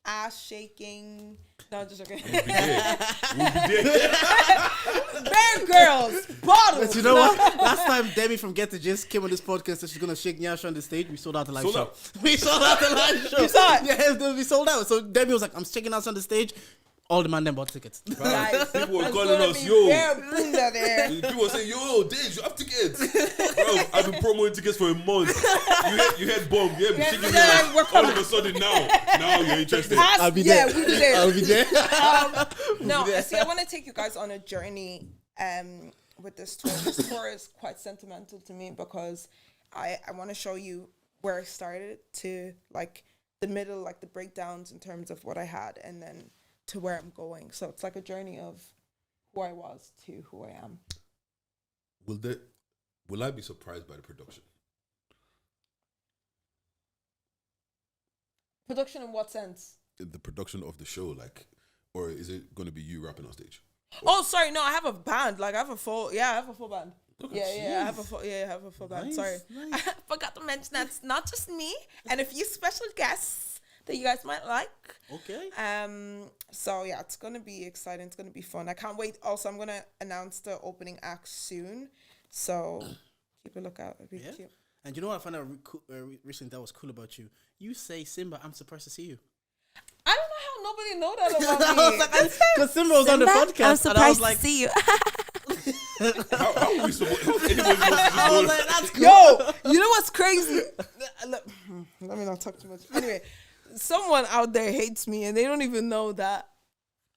Ass shaking. No, just okay. We'll be there. Bear girls, bottles. But you know what? Last time Demi from Get the Gist came on this podcast, so she's gonna shake Nyasha on the stage. We sold out the live show. We sold out the live show. You saw it? Yeah, we sold out. So Demi was like, "I'm shaking us on the stage." All the man then bought tickets. Guys, people were calling us, yo. There. People were saying, yo, Dej, you have tickets. Bro, I've been promoting tickets for a month. You had bomb. You had shaking me. All of a sudden now you're interested. I'll be there. Yeah, we'll be there. I'll be there. No, see, I want to take you guys on a journey with this tour. This tour is quite sentimental to me, because I want to show you where I started to, like, the middle, like the breakdowns in terms of what I had, and then to where I'm going. So it's like a journey of who I was to who I am. Will I be surprised by the production? Production in what sense? The production of the show, like, or is it going to be you rapping on stage? Oh, sorry, no, I have a band. Like, I have a full band. Okay, I have a full band. Nice, Sorry. nice. I forgot to mention that's not just me and a few special guests that you guys might like. Okay. So yeah, it's gonna be exciting. It's gonna be fun. I can't wait. Also, I'm gonna announce the opening act soon, so keep a lookout. It'll be cute. And you know what I found out recently that was cool about you? You say, Simba, I'm surprised to see you. I don't know how nobody know that about me. I was like, because Simba was on the podcast, I'm surprised and I was like, to see you. How are we supposed to I was like, that's cool. Yo, you know what's crazy? Let me not talk too much. Anyway, someone out there hates me and they don't even know that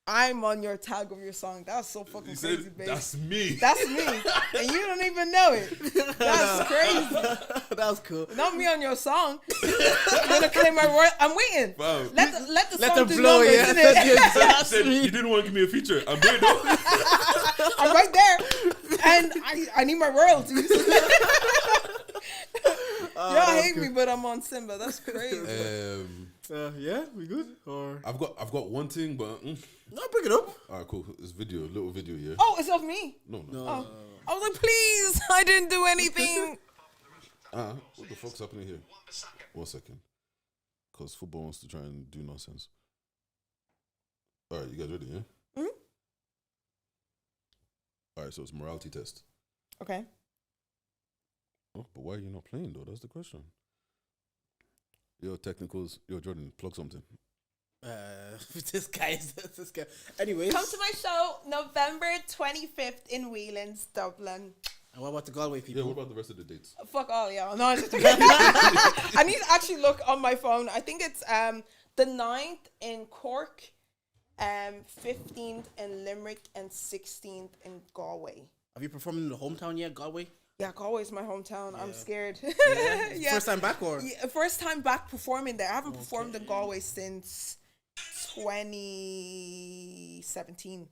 I'm on your tag of your song. That's so fucking You crazy, said, babe. that's me. That's me, and you don't even know it. That's crazy. That was cool. Not me on your song. You're gonna claim my word. I'm waiting. Wow. Let the Let song them do blow, numbers, yeah. innit? You said you didn't want to give me a feature. I'm there though. I'm right there, and I need my royalties. Y'all hate me, but I'm on Simba. That's crazy. Yeah, we good? Or I've got one thing, but no, bring it up. all right, cool. This video, little video, yeah. Oh, it's of me. No. Oh. I was like, please, I didn't do anything. What the fuck's happening here? 1 second, because football wants to try and do nonsense. All right, you guys ready? Yeah. Mm-hmm. All right, so it's morality test. Okay. Oh, but why are you not playing though? That's the question. Yo, technicals. Yo, Jordan, plug something. This guy. Anyway, Come to my show November 25th in Whelan's, Dublin. and what about the Galway people? Yeah, what about the rest of the dates? Fuck all y'all. No, I'm just joking. I need to actually look on my phone. I think it's the 9th in Cork, 15th in Limerick, and 16th in Galway. Have you performed in the hometown yet, Galway? Yeah, Galway's my hometown. I'm scared. Yeah. First time back or? Yeah, first time back performing there. I haven't performed in Galway since 2017.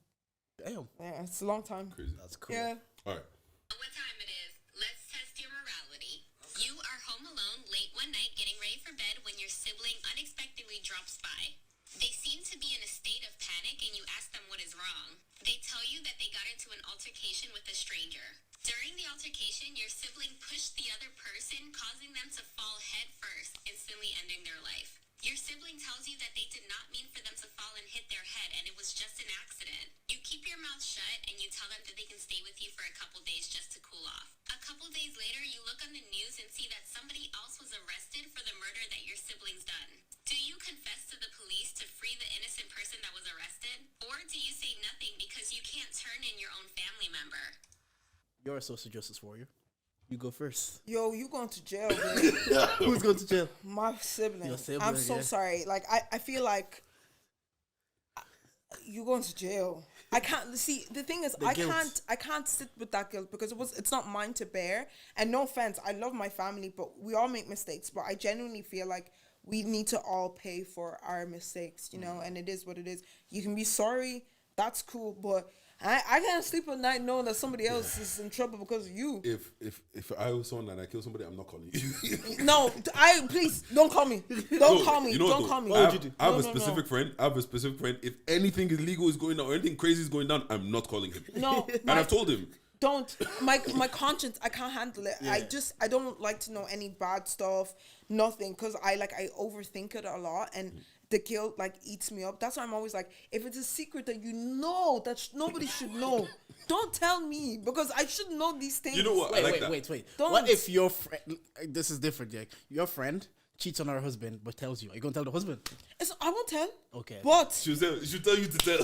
Damn, Yeah, it's a long time. Crazy. that's cool. Yeah. All right. What time it is? Let's test your morality. You are home alone late one night getting ready for bed when your sibling unexpectedly drops by. They seem to be in a state of panic and you ask them what is wrong. They tell you that they got into an altercation with a stranger. During the altercation, your sibling pushed the other person, causing them to fall head first, instantly ending their life. Your sibling tells you that they did not mean for them to fall and hit their head and it was just an accident. You keep your mouth shut and you tell them that they can stay with you for a couple days just to cool off. A couple days later, you look on the news and see that somebody else was arrested for the murder that your sibling's done. Do you confess to the police to free the innocent person that was arrested? Or do you say nothing because you can't turn in your own family member? You're a social justice warrior. You go first. Yo, you going to jail, babe. Who's going to jail? My sibling. Your sibling, I'm so yeah. sorry. Like, I feel like you going to jail. I can't see. The thing is, I guilt. can't sit with that guilt because it's not mine to bear. And no offense, I love my family, but we all make mistakes. But I genuinely feel like we need to all pay for our mistakes, you know. And it is what it is. You can be sorry. That's cool, but I can't sleep at night knowing that somebody else is in trouble because of you. If I was someone and I kill somebody, I'm not calling you. No, please don't call me. Don't call me. You know Don't call me. I have, I have No, a no, specific friend. I have a specific friend. If anything illegal is going on or anything crazy is going down, I'm not calling him. No, And I've told him. don't. My conscience, I can't handle it. I don't like to know any bad stuff, nothing, because I overthink it a lot and the guilt like eats me up. That's why I'm always like, if it's a secret that you know that nobody should know, don't tell me because I should know these things. You know what? I like that. Wait. Don't. What if your friend? This is different, Jack. Your friend cheats on her husband but tells you. Are you gonna tell the husband? I won't tell. Okay. But She'll tell you to tell.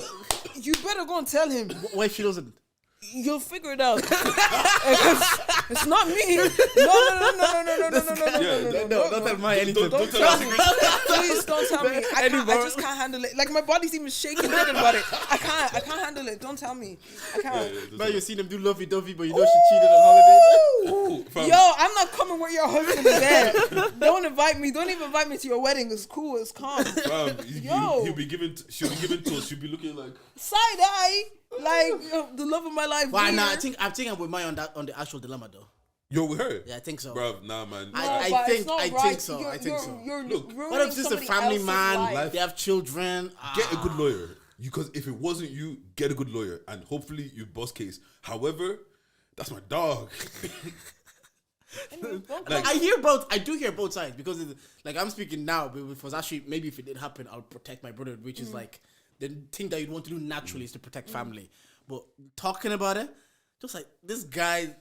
you better go and tell him. What if she doesn't? You'll figure it out. It's not me. No. Don't tell me anything. Don't tell us. Please don't tell me. I just can't handle it. Like my body's even shaking thinking about it. I can't handle it. Don't tell me. I can't. Man, you see them do lovey-dovey, but you know she cheated on holidays. Fam, Yo, I'm not coming where your husband is there. Don't invite me. Don't even invite me to your wedding. It's cool. It's calm. fam, Yo. she'll be given toast. She'll be looking like. Side eye. Like the love of my life. Why here. nah, I think I'm with Maya on the actual dilemma though. Yo, with her. Yeah, I think so. Bruv, nah, man. No, I but think- it's not I think right. so. You're, I think so. You're Look, ruining What if this is a somebody family else's man? life. They have children. Get a good lawyer. Because if it wasn't you, get a good lawyer. And hopefully you boss case. However, that's my dog. Don't I hear both. I do hear both sides because like I'm speaking now, but if it was actually maybe if it did happen, I'll protect my brother, which is like the thing that you'd want to do naturally is to protect family. But talking about it, just like this guy,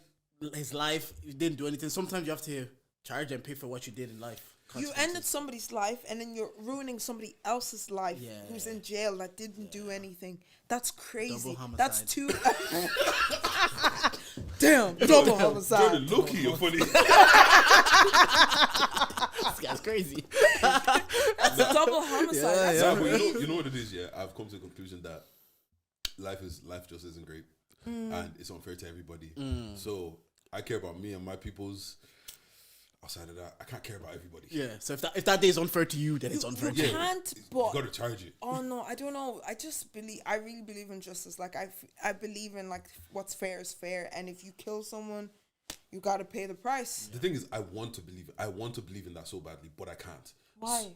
his life, he didn't do anything. Sometimes you have to charge and pay for what you did in life. You ended somebody's life, and then you're ruining somebody else's life who's in jail that didn't do anything. That's crazy. That's too. Damn, double homicide. Jordan, low-key, you're funny. This guy's crazy. That's a double homicide. Yeah, but you know what it is, yeah? I've come to the conclusion that life just isn't great. And it's unfair to everybody. So I care about me and my people's. Outside of that, I can't care about everybody. Yeah, so if that day is unfair to you, then it's unfair to you. You can't, but... You gotta charge it. Oh, no, I don't know. I really believe in justice. Like, I believe in, like, what's fair is fair. And if you kill someone, you gotta pay the price. The thing is, I want to believe in that so badly, but I can't. Why?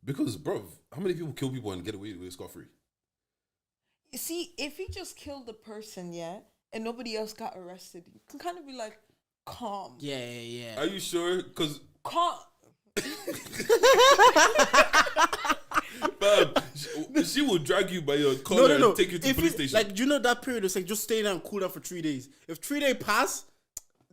Because, bro, how many people kill people and get away with it scot-free? You see, if he just killed the person, and nobody else got arrested, you can kind of be like, calm. Yeah. Are you sure? Because calm. she will drag you by your collar and take you to the police station. Like, do you know that period was like just stay there and cool down for 3 days? If 3 days pass,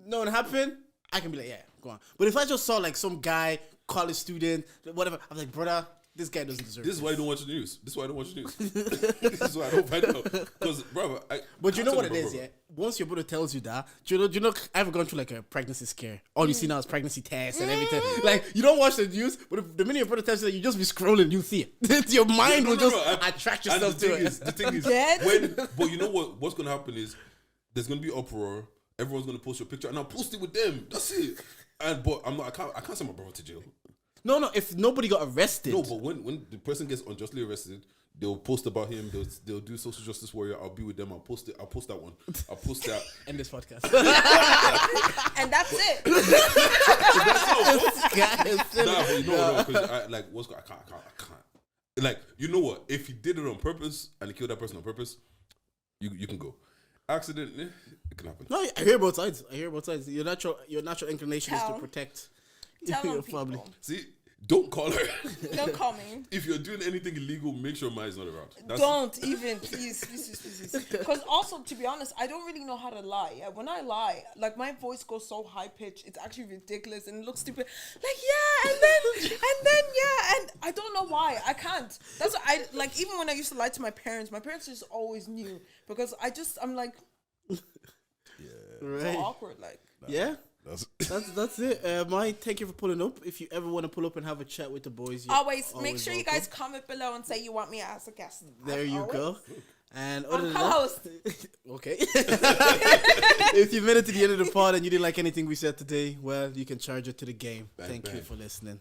nothing happened, I can be like, yeah, go on. But if I just saw like some guy, college student, whatever, I'm like, brother, this guy doesn't deserve this. Is why I don't watch the news. This is why I don't watch the news. This is why I don't find out. Because, brother, but you know what it is, yeah? Once your brother tells you that, do you know, I haven't gone through like a pregnancy scare. All you see now is pregnancy tests and everything. Like, you don't watch the news, but if the minute your brother tells you that, you just be scrolling, you see it. Your mind will just attract yourself to it. The thing is, but you know what's going to happen is there's going to be uproar. Everyone's going to post your picture, and I'll post it with them. That's it. But I can't send my brother to jail. No, if nobody got arrested. No, but when the person gets unjustly arrested, they'll post about him. They'll do social justice warrior. I'll be with them. I'll post it. I'll post that one. I'll post that. End this podcast. And that's it. Nah, but you know what? Because I can't. Like, you know what? If he did it on purpose and he killed that person on purpose, you can go. Accident, it can happen. No, I hear both sides. Your natural inclination is to protect your family. See, don't call her. Don't call me. If you're doing anything illegal, make sure Mai's not around. Don't even, please. Because also, to be honest, I don't really know how to lie. Yeah? When I lie, like my voice goes so high pitched, it's actually ridiculous and it looks stupid. Like and then and I don't know why I can't. That's what I like. Even when I used to lie to my parents just always knew because I'm like, right. so awkward. Like, yeah. That's it. Mai, thank you for pulling up. If you ever want to pull up and have a chat with the boys, always make sure you guys comment below and say you want me as a guest. There you go. And other than co-host. Okay. If you made it to the end of the pod and you didn't like anything we said today, well, you can charge it to the game. Thank you for listening.